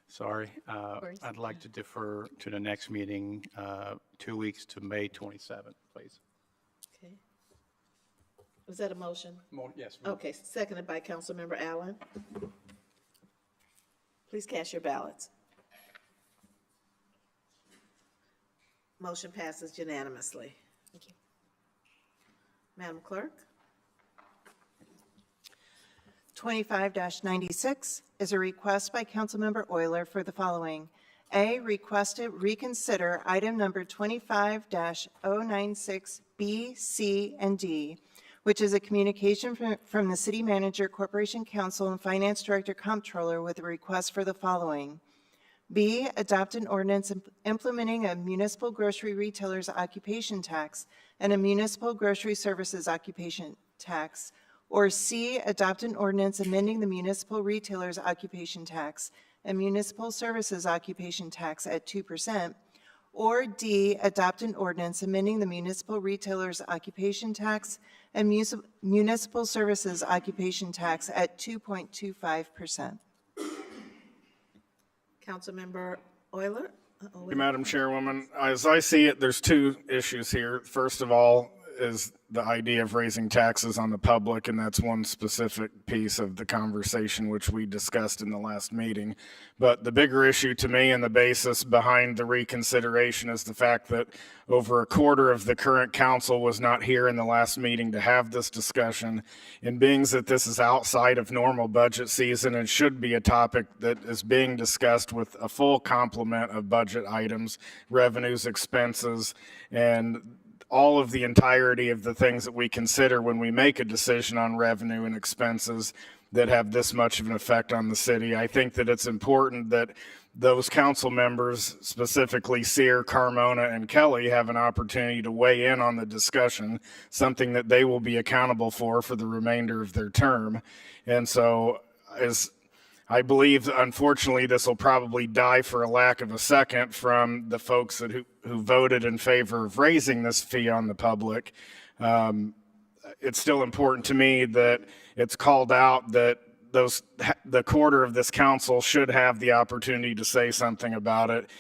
sorry, I'd like to defer to the next meeting, 2 weeks to May 27th, please. Okay. Was that a motion? Yes. Okay, seconded by Councilmember Allen. Please cast your ballots. Motion passes unanimously. Thank you. Madam Clerk? 25-96 is a request by Councilmember Euler for the following. A, request to reconsider item number 25-096 B, C, and D, which is a communication from the City Manager, Corporation Counsel, and Finance Director Comptroller with a request for the following. B, adopt an ordinance implementing a municipal grocery retailer's occupation tax and a municipal grocery services occupation tax. Or C, adopt an ordinance amending the municipal retailer's occupation tax and municipal services occupation tax at 2%. Or D, adopt an ordinance amending the municipal retailer's occupation tax and municipal services occupation tax at 2.25%. Councilmember Euler? Madam Chairwoman, as I see it, there's two issues here. First of all is the idea of raising taxes on the public, and that's one specific piece of the conversation which we discussed in the last meeting. But the bigger issue to me and the basis behind the reconsideration is the fact that over a quarter of the current council was not here in the last meeting to have this discussion. And being that this is outside of normal budget season and should be a topic that is being discussed with a full complement of budget items, revenues, expenses, and all of the entirety of the things that we consider when we make a decision on revenue and expenses that have this much of an effect on the city. I think that it's important that those council members, specifically Seer, Carmona, and Kelly, have an opportunity to weigh in on the discussion, something that they will be accountable for the remainder of their term. And so, as I believe, unfortunately, this will probably die for a lack of a second from the folks who voted in favor of raising this fee on the public. It's still important to me that it's called out that the quarter of this council should have the opportunity to say something about it.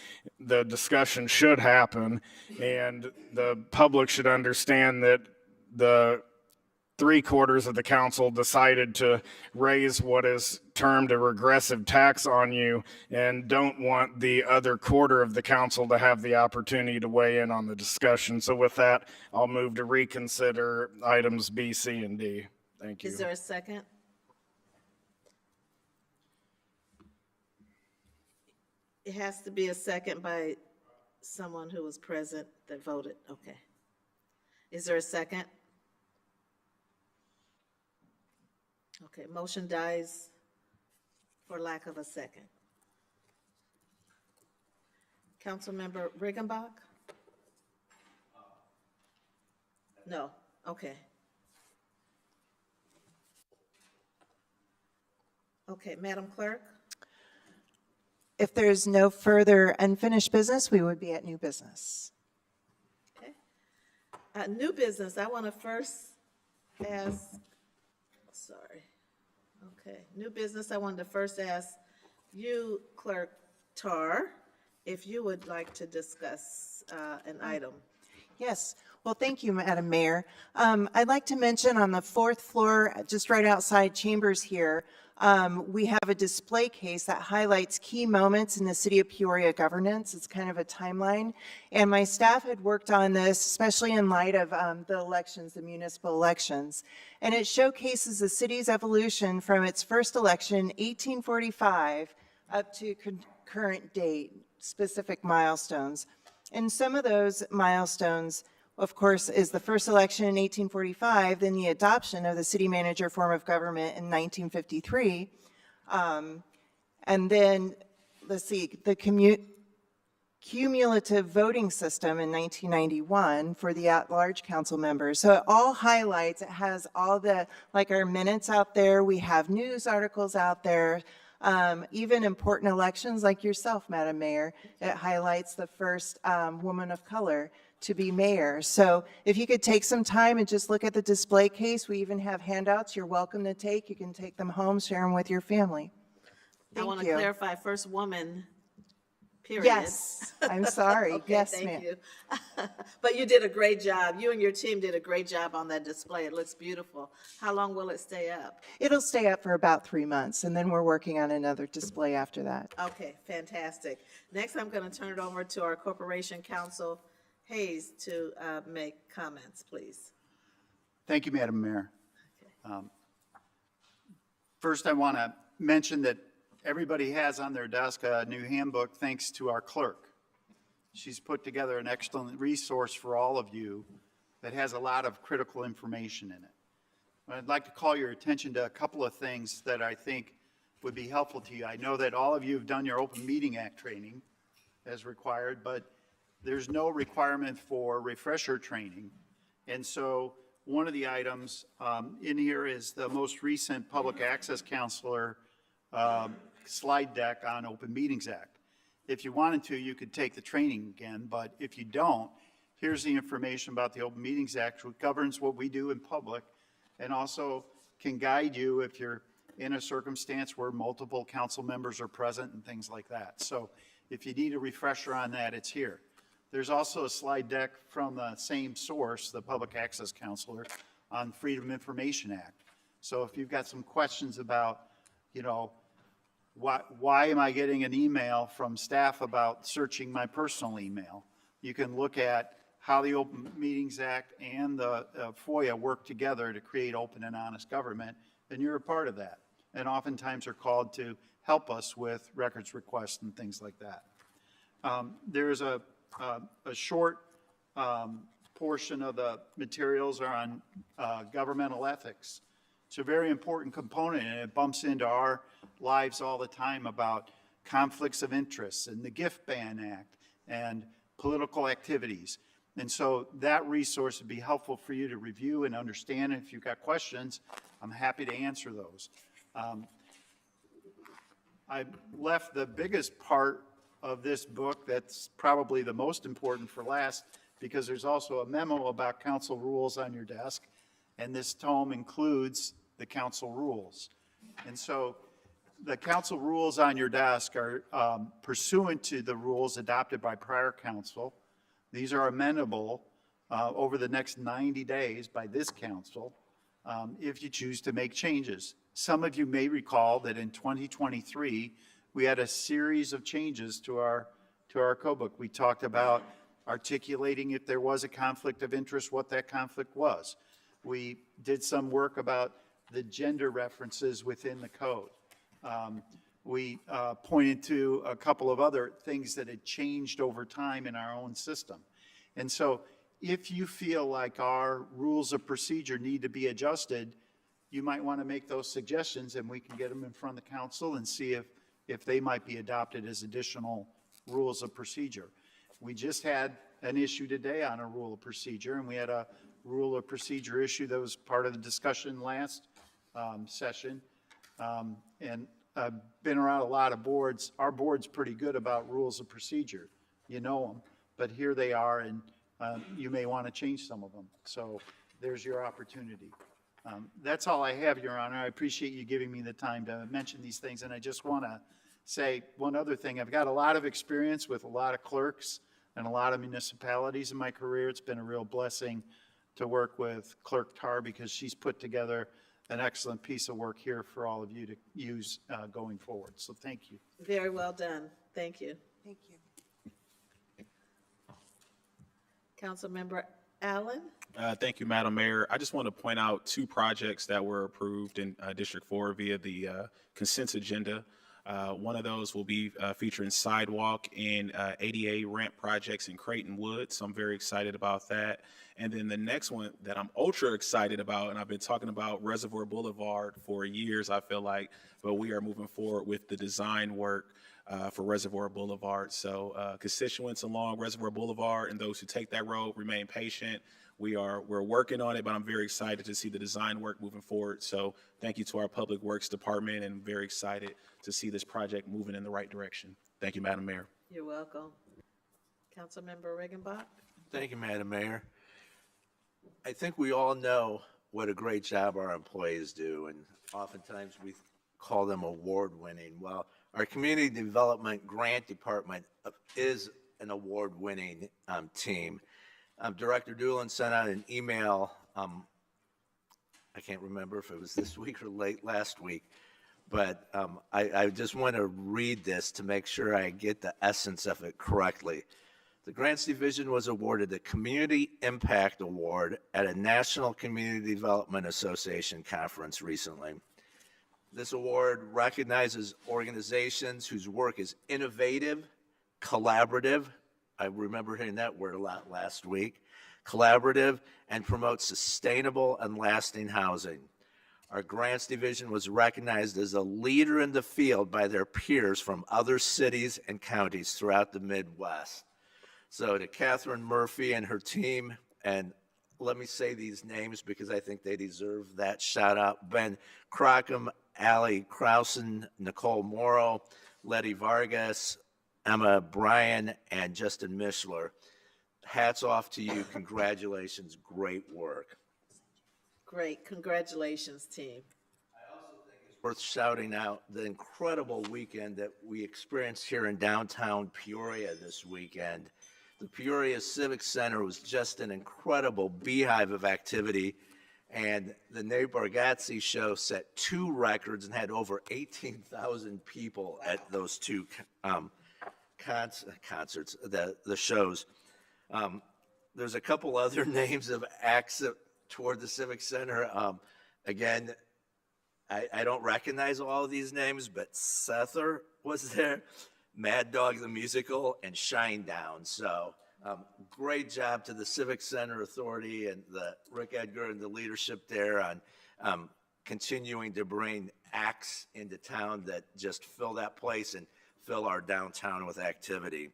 The discussion should happen, and the public should understand that the 3/4 of the council decided to raise what is termed a regressive tax on you and don't want the other quarter of the council to have the opportunity to weigh in on the discussion. So with that, I'll move to reconsider items B, C, and D. Thank you. Is there a second? It has to be a second by someone who was present that voted. Okay. Is there a second? Okay, motion dies for lack of a second. Councilmember Riggenbach? No, okay. Okay, Madam Clerk? If there's no further unfinished business, we would be at new business. Okay. New business, I want to first ask, sorry. Okay, new business, I wanted to first ask you, Clerk Tarr, if you would like to discuss an item. Yes. Well, thank you, Madam Mayor. I'd like to mention on the 4th floor, just right outside Chambers here, We have a display case that highlights key moments in the City of Peoria governance. It's kind of a timeline. And my staff had worked on this, especially in light of the elections, the municipal elections. And it showcases the city's evolution from its first election, 1845, up to current date, specific milestones. And some of those milestones, of course, is the first election in 1845, then the adoption of the city manager form of government in 1953, and then, let's see, the cumulative voting system in 1991 for the at-large council members. So it all highlights, it has all the, like our minutes out there, we have news articles out there, even important elections like yourself, Madam Mayor. It highlights the first woman of color to be mayor. So if you could take some time and just look at the display case, we even have handouts you're welcome to take. You can take them home, share them with your family. I want to you. clarify, first woman, period. Yes, I'm sorry. Okay, Yes, thank ma'am. you. But you did a great job. You and your team did a great job on that display. It looks beautiful. How long will it stay up? It'll stay up for about 3 months, and then we're working on another display after that. Okay, fantastic. Next, I'm going to turn it over to our Corporation Counsel, Hayes, to make comments, please. Thank you, Madam Mayor. First, I want to mention that everybody has on their desk a new handbook thanks to our clerk. She's put together an excellent resource for all of you that has a lot of critical information in it. I'd like to call your attention to a couple of things that I think would be helpful to you. I know that all of you have done your Open Meeting Act training as required, but there's no requirement for refresher training. And so one of the items in here is the most recent Public Access Counselor slide deck on Open Meetings Act. If you wanted to, you could take the training again, but if you don't, here's the information about the Open Meetings Act, which governs what we do in public and also can guide you if you're in a circumstance where multiple council members are present and things like that. So if you need a refresher on that, it's here. There's also a slide deck from the same source, the Public Access Counselor, on Freedom of Information Act. So if you've got some questions about, you know, why am I getting an email from staff about searching my personal email, you can look at how the Open Meetings Act and the FOIA work together to create open and honest government, and you're a part of that. And oftentimes are called to help us with records requests and things like that. There's a short portion of the materials are on governmental ethics. It's a very important component, and it bumps into our lives all the time about conflicts of interest and the Gift Ban Act and political activities. And so that resource would be helpful for you to review and understand. If you've got questions, I'm happy to answer those. I left the biggest part of this book that's probably the most important for last, because there's also a memo about council rules on your desk, and this tome includes the council rules. And so the council rules on your desk are pursuant to the rules adopted by prior council. These are amendable over the next 90 days by this council if you choose to make changes. Some of you may recall that in 2023, we had a series of changes to our code book. We talked about articulating if there was a conflict of interest, what that conflict was. We did some work about the gender references within the code. We pointed to a couple of other things that had changed over time in our own system. And so if you feel like our rules of procedure need to be adjusted, you might want to make those suggestions, and we can get them in front of the council and see if they might be adopted as additional rules of procedure. We just had an issue today on a rule of procedure, and we had a rule of procedure issue that was part of the discussion last session. And I've been around a lot of boards. Our board's pretty good about rules of procedure. You know them, but here they are, and you may want to change some of them. So there's your opportunity. That's all I have, Your Honor. I appreciate you giving me the time to mention these things, and I just want to say one other thing. I've got a lot of experience with a lot of clerks and a lot of municipalities in my career. It's been a real blessing to work with Clerk Tarr because she's put together an excellent piece of work here for all of you to use going forward. So thank you. Very well done. Thank you. Thank you. Councilmember Allen? Thank you, Madam Mayor. I just want to point out 2 projects that were approved in District 4 via the consent agenda. One of those will be featuring sidewalk and ADA ramp projects in Creighton Woods, so I'm very excited about that. And then the next one that I'm ultra excited about, and I've been talking about Reservoir Boulevard for years, I feel like, but we are moving forward with the design work for Reservoir Boulevard. So constituents along Reservoir Boulevard and those who take that road, remain patient. We're working on it, but I'm very excited to see the design work moving forward. So thank you to our Public Works Department, and very excited to see this project moving in the right direction. Thank you, Madam Mayor. You're welcome. Councilmember Regenbach? Thank you, Madam Mayor. I think we all know what a great job our employees do, and oftentimes we call them award-winning. Well, our Community Development Grant Department is an award-winning team. Director Doolin sent out an email, I can't remember if it was this week or late last week, but I just want to read this to make sure I get the essence of it correctly. The Grants Division was awarded the Community Impact Award at a National Community Development Association conference recently. This award recognizes organizations whose work is innovative, collaborative, I remember hearing that word a lot last week, collaborative, and promotes sustainable and lasting housing. Our Grants Division was recognized as a leader in the field by their peers from other cities and counties throughout the Midwest. So to Catherine Murphy and her team, and let me say these names because I think they deserve that shout out: Ben Crockham, Allie Krausen, Nicole Morrow, Letty Vargas, Emma Bryan, and Justin Mishler. Hats off to you. Congratulations. Great work. Great. Congratulations, team. Worth shouting out the incredible weekend that we experienced here in downtown Peoria this weekend. The Peoria Civic Center was just an incredible beehive of activity, and the Nate Bargatze show set 2 records and had over 18,000 people at those 2 concerts, the shows. There's a couple other names of acts toward the Civic Center. Again, I don't recognize all of these names, but Sether was there, Mad Dog the Musical, and Shinedown. So great job to the Civic Center Authority and the Rick Edgar and the leadership there on continuing to bring acts into town that just fill that place and fill our downtown with activity.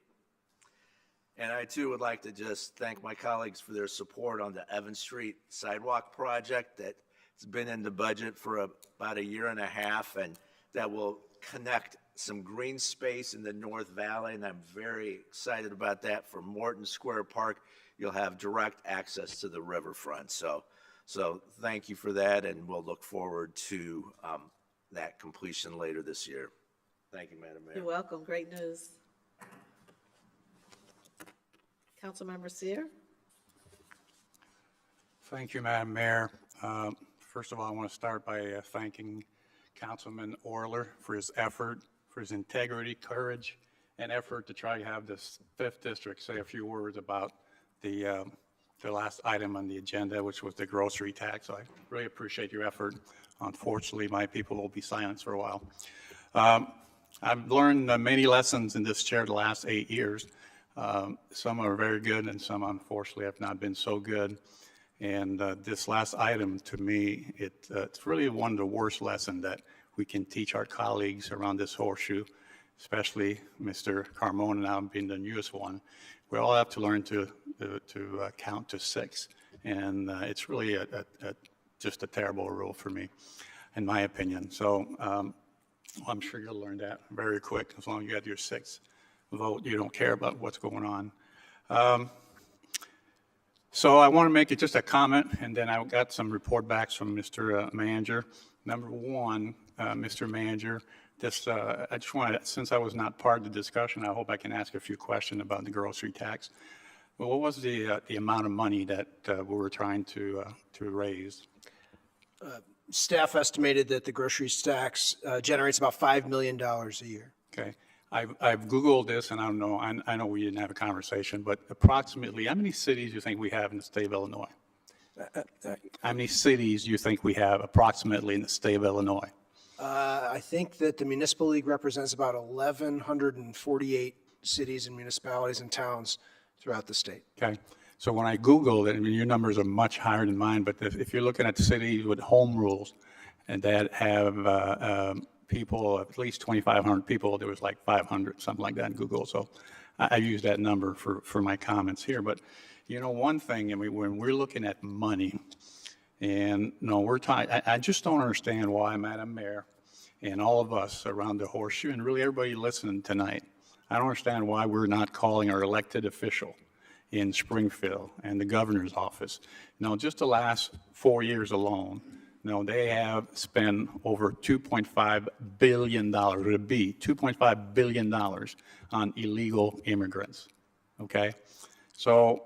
And I too would like to just thank my colleagues for their support on the Evans Street sidewalk project that's been in the budget for about a year and a half, and that will connect some green space in the North Valley, and I'm very excited about that. For Morton Square Park, you'll have direct access to the riverfront. So thank you for that, and we'll look forward to that completion later this year. Thank you, Madam Mayor. You're welcome. Great news. Councilmember Sear? Thank you, Madam Mayor. First of all, I want to start by thanking Councilman Orler for his effort, for his integrity, courage, and effort to try to have this 5th district say a few words about the last item on the agenda, which was the grocery tax. So I really appreciate your effort. Unfortunately, my people will be silenced for a while. I've learned many lessons in this chair the last 8 years. Some are very good, and some, unfortunately, have not been so good. And this last item, to me, it's really one of the worst lessons that we can teach our colleagues around this horseshoe, especially Mr. Carmona now being the newest one. We all have to learn to count to 6. And it's really just a terrible rule for me, in my opinion. So I'm sure you'll learn that very quick. As long as you have your 6th vote, you don't care about what's going on. So I want to make it just a comment, and then I got some report backs from Mr. Manager. Number one, Mr. Manager, I just want to, since I was not part of the discussion, I hope I can ask a few questions about the grocery tax. Well, what was the amount of money that we were trying to raise? Staff estimated that the grocery tax generates about $5 million a year. Okay. I've Googled this, and I don't know, I know we didn't have a conversation, but approximately, how many cities do you think we have in the state of Illinois? How many cities do you think we have approximately in the state of Illinois? I think that the municipal league represents about 1,148 cities and municipalities and towns throughout the state. Okay. So when I Googled it, I mean, your numbers are much higher than mine, but if you're looking at cities with home rules and that have people, at least 2,500 people, there was like 500, something like that in Google. So I use that number for my comments here. But, you know, one thing, I mean, when we're looking at money, and no, we're talking, I just don't understand why, Madam Mayor, and all of us around the horseshoe, and really everybody listening tonight, I don't understand why we're not calling our elected official in Springfield and the governor's office. Now, just the last 4 years alone, they have spent over $2.5 billion, $2.5 billion on illegal immigrants, okay? So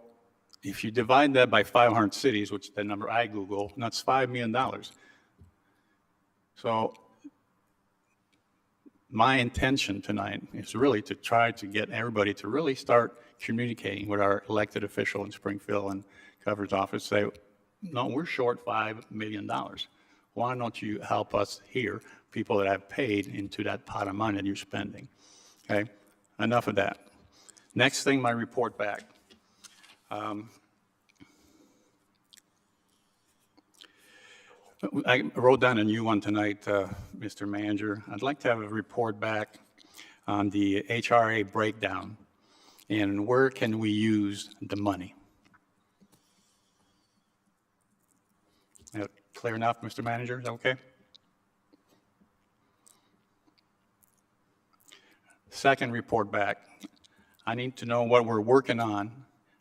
if you divide that by 500 cities, which is the number I Google, that's $5 million. So my intention tonight is really to try to get everybody to really start communicating with our elected official in Springfield and governor's office, say, no, we're short $5 million. Why don't you help us here, people that have paid into that pot of money that you're spending? Okay, enough of that. Next thing, my report back. I wrote down a new one tonight, Mr. Manager. I'd like to have a report back on the HRA breakdown and where can we use the money. Clear enough, Mr. Manager? Is that okay? Second report back. I need to know what we're working on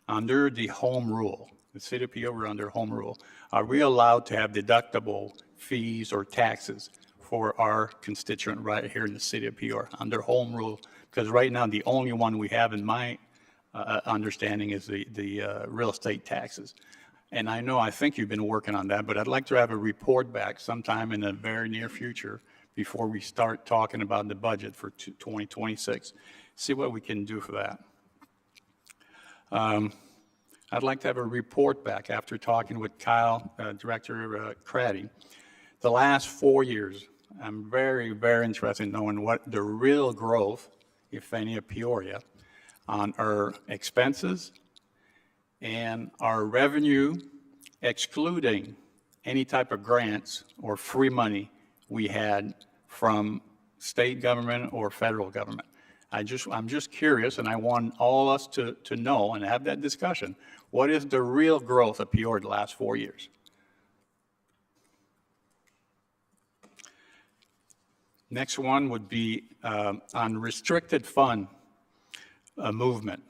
under the home rule. The city of Peoria under home rule. Are we allowed to have deductible fees or taxes for our constituent right here in the city of Peoria under home rule? Because right now the only one we have in my understanding is the real estate taxes. And I think you've been working on that, but I'd like to have a report back sometime in the very near future before we start talking about the budget for 2026. See what we can do for that. I'd like to have a report back after talking with Kyle, Director Craddy. The last 4 years, I'm very, very interested in knowing what the real growth, if any, of Peoria on our expenses and our revenue, excluding any type of grants or free money we had from state government or federal government. I'm just curious, and I want all us to know and have that discussion. What is the real growth of Peoria the last 4 years? Next one would be on restricted fund movement.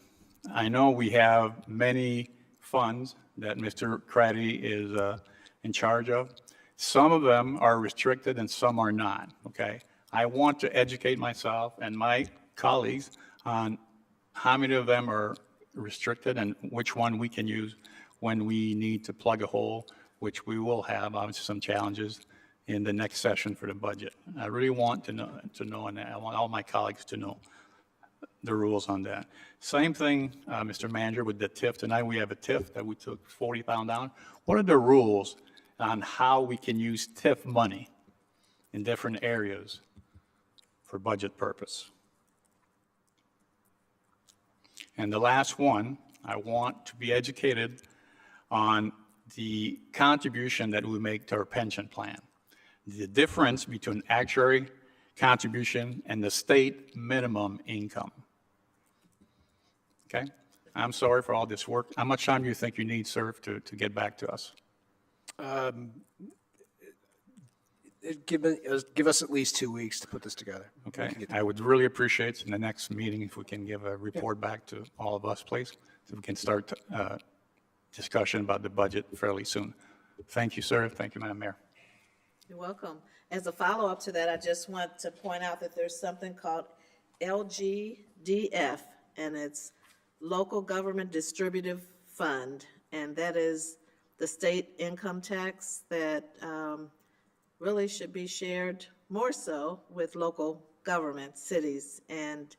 I know we have many funds that Mr. Craddy is in charge of. Some of them are restricted and some are not, okay? I want to educate myself and my colleagues on how many of them are restricted and which one we can use when we need to plug a hole, which we will have obviously some challenges in the next session for the budget. I really want to know, and I want all my colleagues to know the rules on that. Same thing, Mr. Manager, with the TIF. Tonight we have a TIF that we took £40,000 down. What are the rules on how we can use TIF money in different areas for budget purpose? And the last one, I want to be educated on the contribution that we make to our pension plan. The difference between actuary contribution and the state minimum income. Okay? I'm sorry for all this work. How much time do you think you need, sir, to get back to us? Give us at least 2 weeks to put this together. Okay. I would really appreciate in the next meeting if we can give a report back to all of us, please, so we can start discussion about the budget fairly soon. Thank you, sir. Thank you, Madam Mayor. You're welcome. As a follow-up to that, I just want to point out that there's something called LGDF, and it's Local Government Distributive Fund, and that is the state income tax that really should be shared more so with local governments, cities. And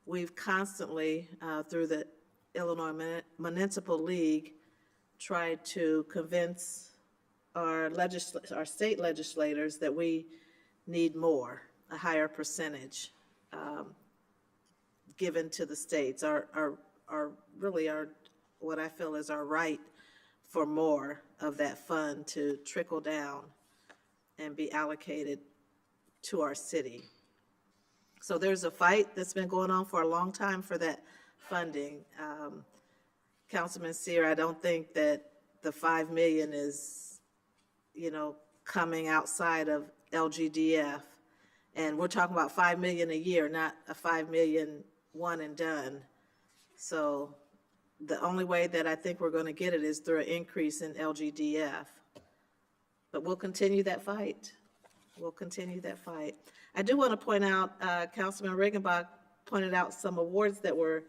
we've constantly, through the Illinois Municipal League, tried to convince our state legislators that we need more, a higher percentage given to the states. What I feel is our right for more of that fund to trickle down and be allocated to our city. So there's a fight that's been going on for a long time for that funding. Councilman Seer, I don't think that the 5 million is, coming outside of LGDF. And we're talking about 5 million a year, not a 5 million one and done. So the only way that I think we're going to get it is through an increase in LGDF. But we'll continue that fight. We'll continue that fight. I do want to point out, Councilman Riggenbach pointed out some awards that were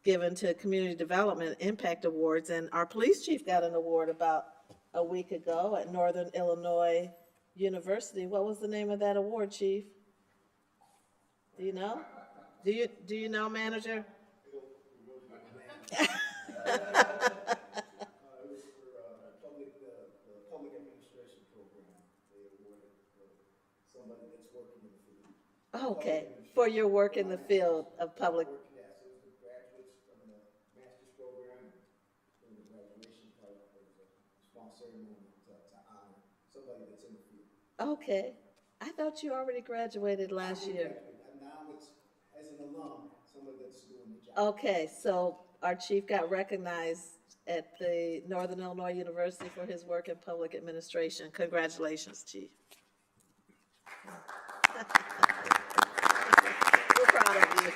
given to Community Development Impact Awards, and our police chief got an award about a week ago at Northern Illinois University. What was the name of that award, Chief? Do you know? Do you know, Manager? Public administration program. They awarded somebody that's working in the field. Okay, for your work in the field of public. Yes, it was the graduates from the master's program. During the graduation part, there was a small ceremony to honor somebody that's in the field. Okay, I thought you already graduated last year. Now it's as an alum, somebody that's doing the job. Okay, so our chief got recognized at the Northern Illinois University for his work in public administration. Congratulations, Chief. We're proud of you.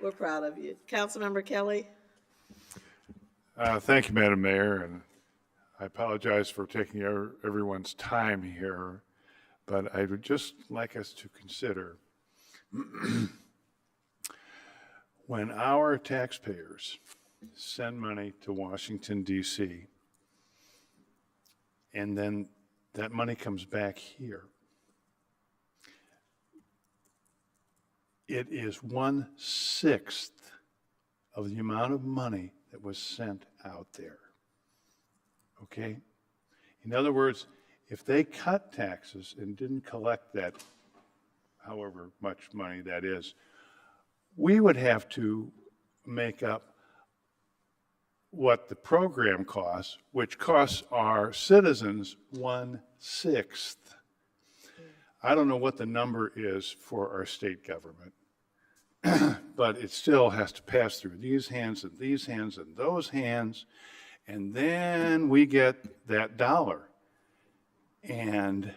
We're proud of you. Councilmember Kelly? Thank you, Madam Mayor, and I apologize for taking everyone's time here, but I would just like us to consider when our taxpayers send money to Washington, D.C., and then that money comes back here, it is 1/6 of the amount of money that was sent out there. Okay? In other words, if they cut taxes and didn't collect that, however much money that is, we would have to make up what the program costs, which costs our citizens 1/6. I don't know what the number is for our state government, but it still has to pass through these hands and these hands and those hands, and then we get that dollar. And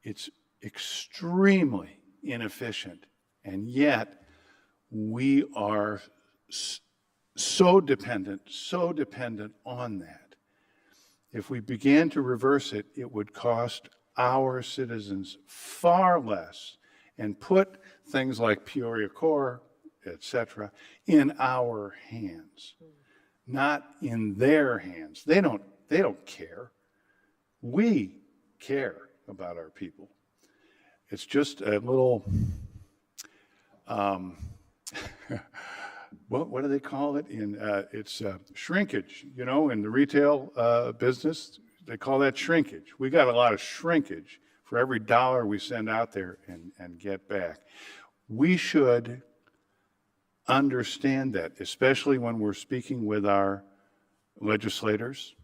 it's extremely inefficient, and yet we are so dependent on that. If we began to reverse it, it would cost our citizens far less and put things like Peoria Core, et cetera, in our hands, not in their hands. They don't care. We care about our people. It's just a little, what do they call it? It's shrinkage, in the retail business. They call that shrinkage. We got a lot of shrinkage for every dollar we send out there and get back. We should understand that, especially when we're speaking with our legislators,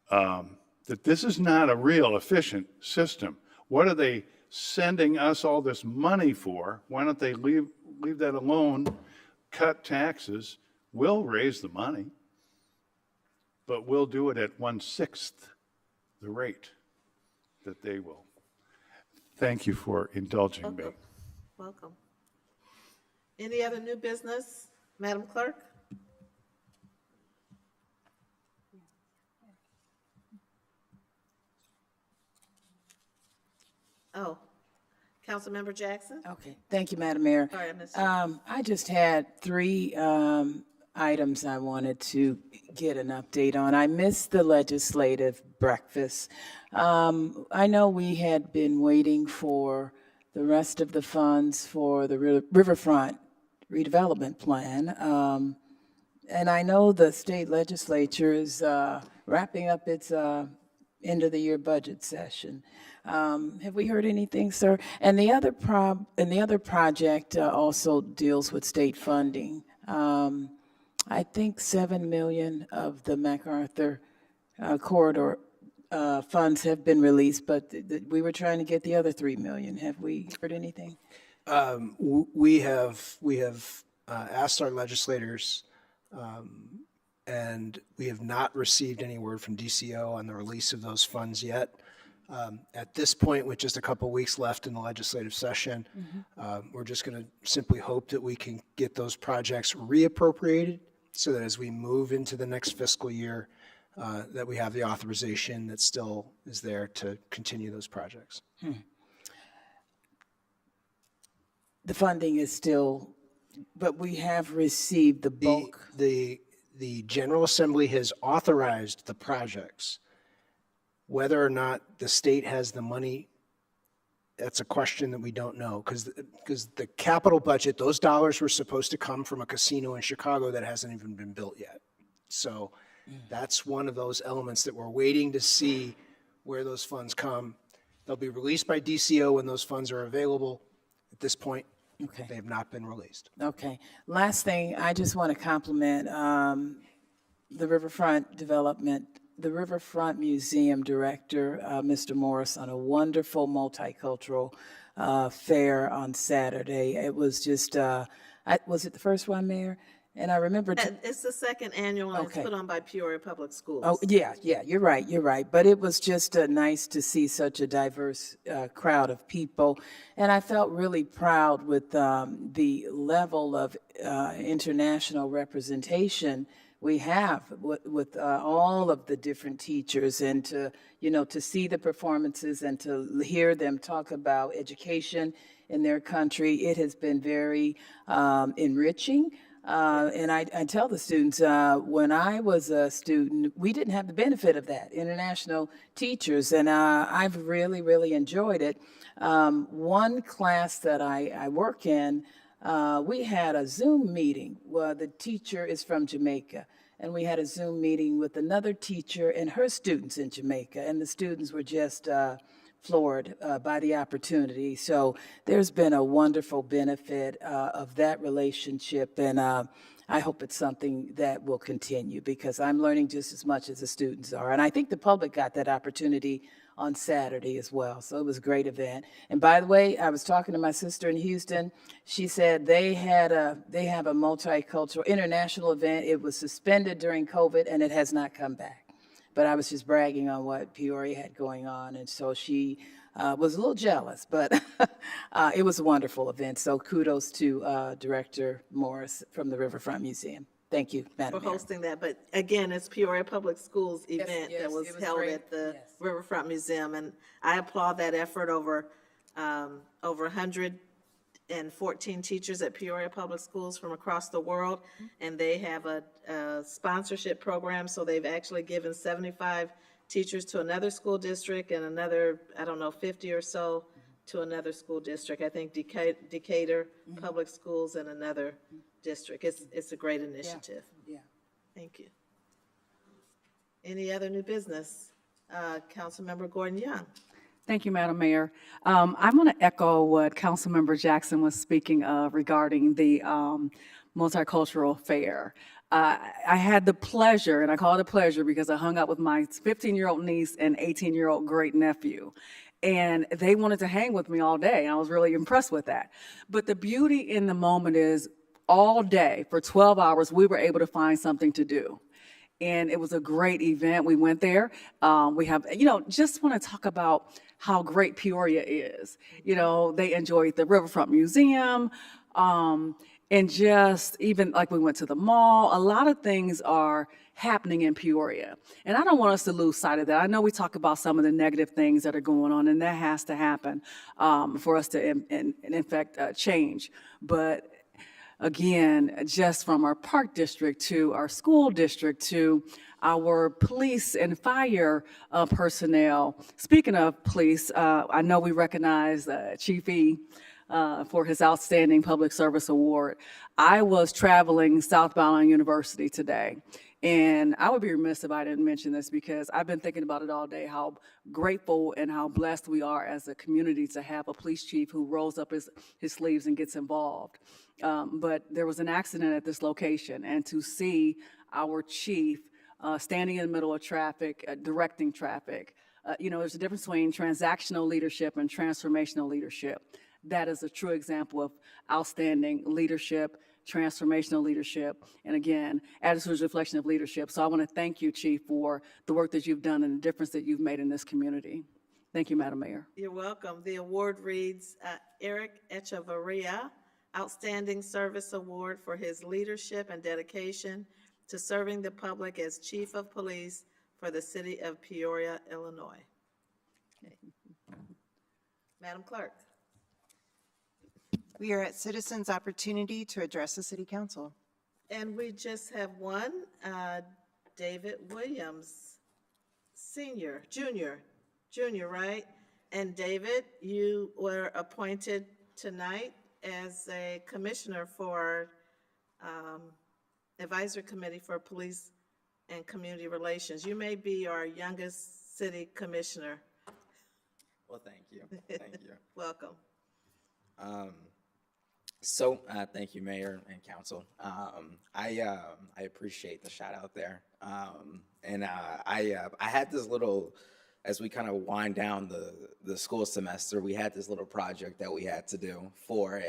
that this is not a real efficient system. What are they sending us all this money for? Why don't they leave that alone, cut taxes? We'll raise the money, but we'll do it at 1/6 the rate that they will. Thank you for indulging me. Welcome. Any other new business, Madam Clerk? Oh, Councilmember Jackson? Okay, thank you, Madam Mayor. Sorry, I missed you. I just had three items I wanted to get an update on. I missed the legislative breakfast. I know we had been waiting for the rest of the funds for the Riverfront redevelopment plan. And I know the state legislature is wrapping up its end of the year budget session. Have we heard anything, sir? And the other project also deals with state funding. I think 7 million of the MacArthur corridor funds have been released, but we were trying to get the other 3 million. Have we heard anything? We have asked our legislators, and we have not received any word from DCO on the release of those funds yet. At this point, with just a couple weeks left in the legislative session, we're just going to simply hope that we can get those projects reappropriated so that as we move into the next fiscal year, that we have the authorization that still is there to continue those projects. The funding is still, but we have received the bulk. The General Assembly has authorized the projects. Whether or not the state has the money, that's a question that we don't know, because the capital budget, those dollars were supposed to come from a casino in Chicago that hasn't even been built yet. So that's one of those elements that we're waiting to see where those funds come. They'll be released by DCO when those funds are available. At this point, they have not been released. Okay. Last thing, I just want to compliment the Riverfront Museum Director, Mr. Morris, on a wonderful multicultural fair on Saturday. It was just, was it the first one, Mayor? And I remember. It's the second annual, and it's put on by Peoria Public Schools. Oh, yeah, you're right. But it was just nice to see such a diverse crowd of people. And I felt really proud with the level of international representation we have with all of the different teachers, and to see the performances and to hear them talk about education in their country. It has been very enriching. And I tell the students, when I was a student, we didn't have the benefit of that, international teachers, and I've really, really enjoyed it. One class that I work in, we had a Zoom meeting where the teacher is from Jamaica, and we had a Zoom meeting with another teacher and her students in Jamaica, and the students were just floored by the opportunity. So there's been a wonderful benefit of that relationship, and I hope it's something that will continue, because I'm learning just as much as the students are. And I think the public got that opportunity on Saturday as well. So it was a great event. And by the way, I was talking to my sister in Houston. She said they have a multicultural international event. It was suspended during COVID, and it has not come back. But I was just bragging on what Peoria had going on, and so she was a little jealous, but it was a wonderful event. So kudos to Director Morris from the Riverfront Museum. Thank you, Madam For Mayor. hosting that, but again, it's Peoria Public Schools event yes, that was it was held great. at the Riverfront Museum, and I applaud that effort. Over 114 teachers at Peoria Public Schools from across the world, and they have a sponsorship program, so they've actually given 75 teachers to another school district and another, 50 or so to another school district. I think Decatur Public Schools and another district. It's a great initiative. Yeah. Thank you. Any other new business? Councilmember Gordon Young. Thank you, Madam Mayor. I want to echo what Councilmember Jackson was speaking of regarding the multicultural fair. I had the pleasure, and I call it a pleasure because I hung out with my 15-year-old niece and 18-year-old great-nephew. And they wanted to hang with me all day. I was really impressed with that. But the beauty in the moment is all day, for 12 hours, we were able to find something to do. And it was a great event. We went there. We have, just want to talk about how great Peoria is. They enjoyed the Riverfront Museum, and just even like we went to the mall. A lot of things are happening in Peoria. And I don't want us to lose sight of that. I know we talk about some of the negative things that are going on, and that has to happen for us to, in fact, change. But again, just from our park district to our school district to our police and fire personnel. Speaking of police, I know we recognize Chief E. For his outstanding public service award. I was traveling southbound University today, and I would be remiss if I didn't mention this because I've been thinking about it all day, how grateful and how blessed we are as a community to have a police chief who rolls up his sleeves and gets involved. But there was an accident at this location, and to see our chief standing in the middle of traffic, directing traffic, there's a difference between transactional leadership and transformational leadership. That is a true example of outstanding leadership, transformational leadership, and again, attitude's reflection of leadership. So I want to thank you, Chief, for the work that you've done and the difference that you've made in this community. Thank you, Madam Mayor. You're welcome. The award reads Eric Echevarria, Outstanding Service Award for his leadership and dedication to serving the public as Chief of Police for the City of Peoria, Illinois. Okay. Madam Clerk. We are at citizens' opportunity to address the City Council. And we just have one, David Williams, Junior, right? And David, you were appointed tonight as a commissioner for Advisory Committee for Police and Community Relations. You may be our youngest city commissioner. Well, thank you. Thank you. Welcome. Thank you, Mayor and Council. I appreciate the shout out there. I had this little, as we kind of wind down the school semester, we had this little project that we had to do for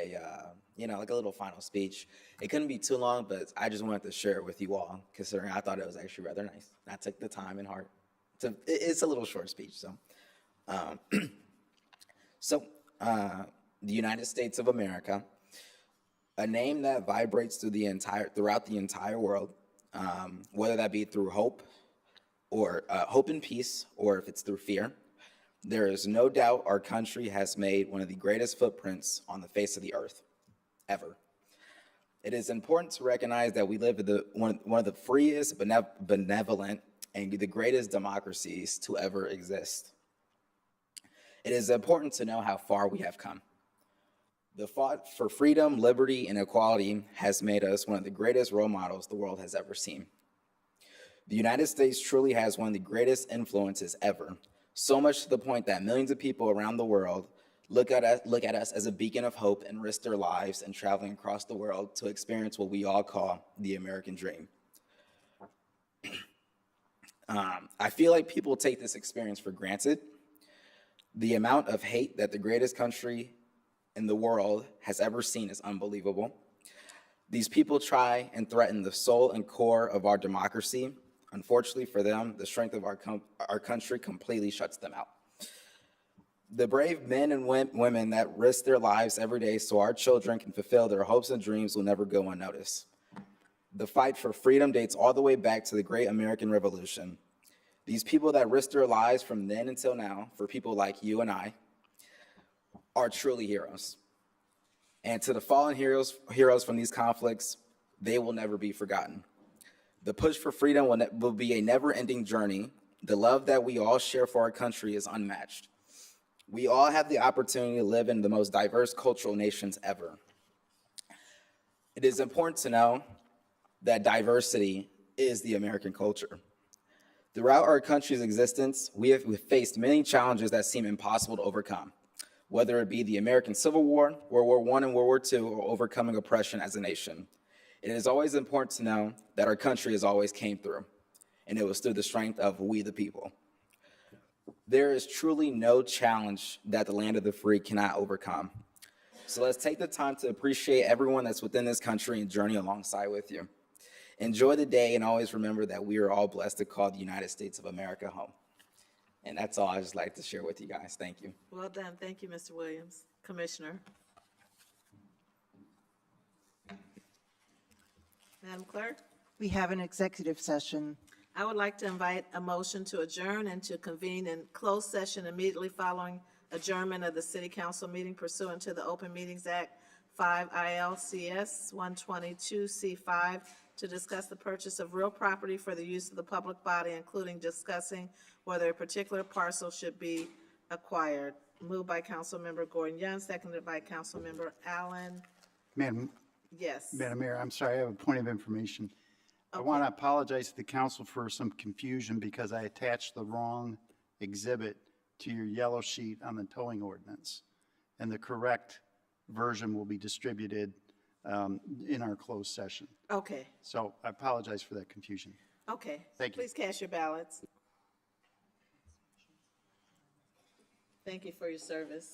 like a little final speech. It couldn't be too long, but I just wanted to share it with you all, considering I thought it was actually rather nice. I took the time and heart. It's a little short speech, the United States of America, a name that vibrates throughout the entire world, whether that be through hope or hope and peace, or if it's through fear. There is no doubt our country has made one of the greatest footprints on the face of the earth, ever. It is important to recognize that we live in one of the freest, benevolent, and the greatest democracies to ever exist. It is important to know how far we have come. The fight for freedom, liberty, and equality has made us one of the greatest role models the world has ever seen. The United States truly has one of the greatest influences ever, so much to the point that millions of people around the world look at us as a beacon of hope and risk their lives in traveling across the world to experience what we all call the American dream. I feel like people take this experience for granted. The amount of hate that the greatest country in the world has ever seen is unbelievable. These people try and threaten the soul and core of our democracy. Unfortunately for them, the strength of our country completely shuts them out. The brave men and women that risk their lives every day so our children can fulfill their hopes and dreams will never go unnoticed. The fight for freedom dates all the way back to the Great American Revolution. These people that risk their lives from then until now for people like you and I are truly heroes. And to the fallen heroes from these conflicts, they will never be forgotten. The push for freedom will be a never-ending journey. The love that we all share for our country is unmatched. We all have the opportunity to live in the most diverse cultural nations ever. It is important to know that diversity is the American culture. Throughout our country's existence, we have faced many challenges that seem impossible to overcome, whether it be the American Civil War, World War I and World War II, or overcoming oppression as a nation. It is always important to know that our country has always came through, and it was through the strength of we the people. There is truly no challenge that the land of the free cannot overcome. So let's take the time to appreciate everyone that's within this country and journey alongside with you. Enjoy the day and always remember that we are all blessed to call the United States of America home. And that's all I just like to share with you guys. Thank you. Well done. Thank you, Mr. Williams. Commissioner. Madam Clerk? We have an executive session. I would like to invite a motion to adjourn and to convene in closed session immediately following adjournment of the City Council meeting pursuant to the Open Meetings Act 5 ILCS 122C5 to discuss the purchase of real property for the use of the public body, including discussing whether a particular parcel should be acquired. Moved by Councilmember Gordon Young, seconded by Councilmember Allen. Madam Yes. Mayor, I'm sorry, I have a point of information. I want to apologize to the council for some confusion because I attached the wrong exhibit to your yellow sheet on the towing ordinance. And the correct version will be distributed in our closed session. Okay, So I apologize for that confusion. okay. Thank you. Please cast your ballots. Thank you for your service.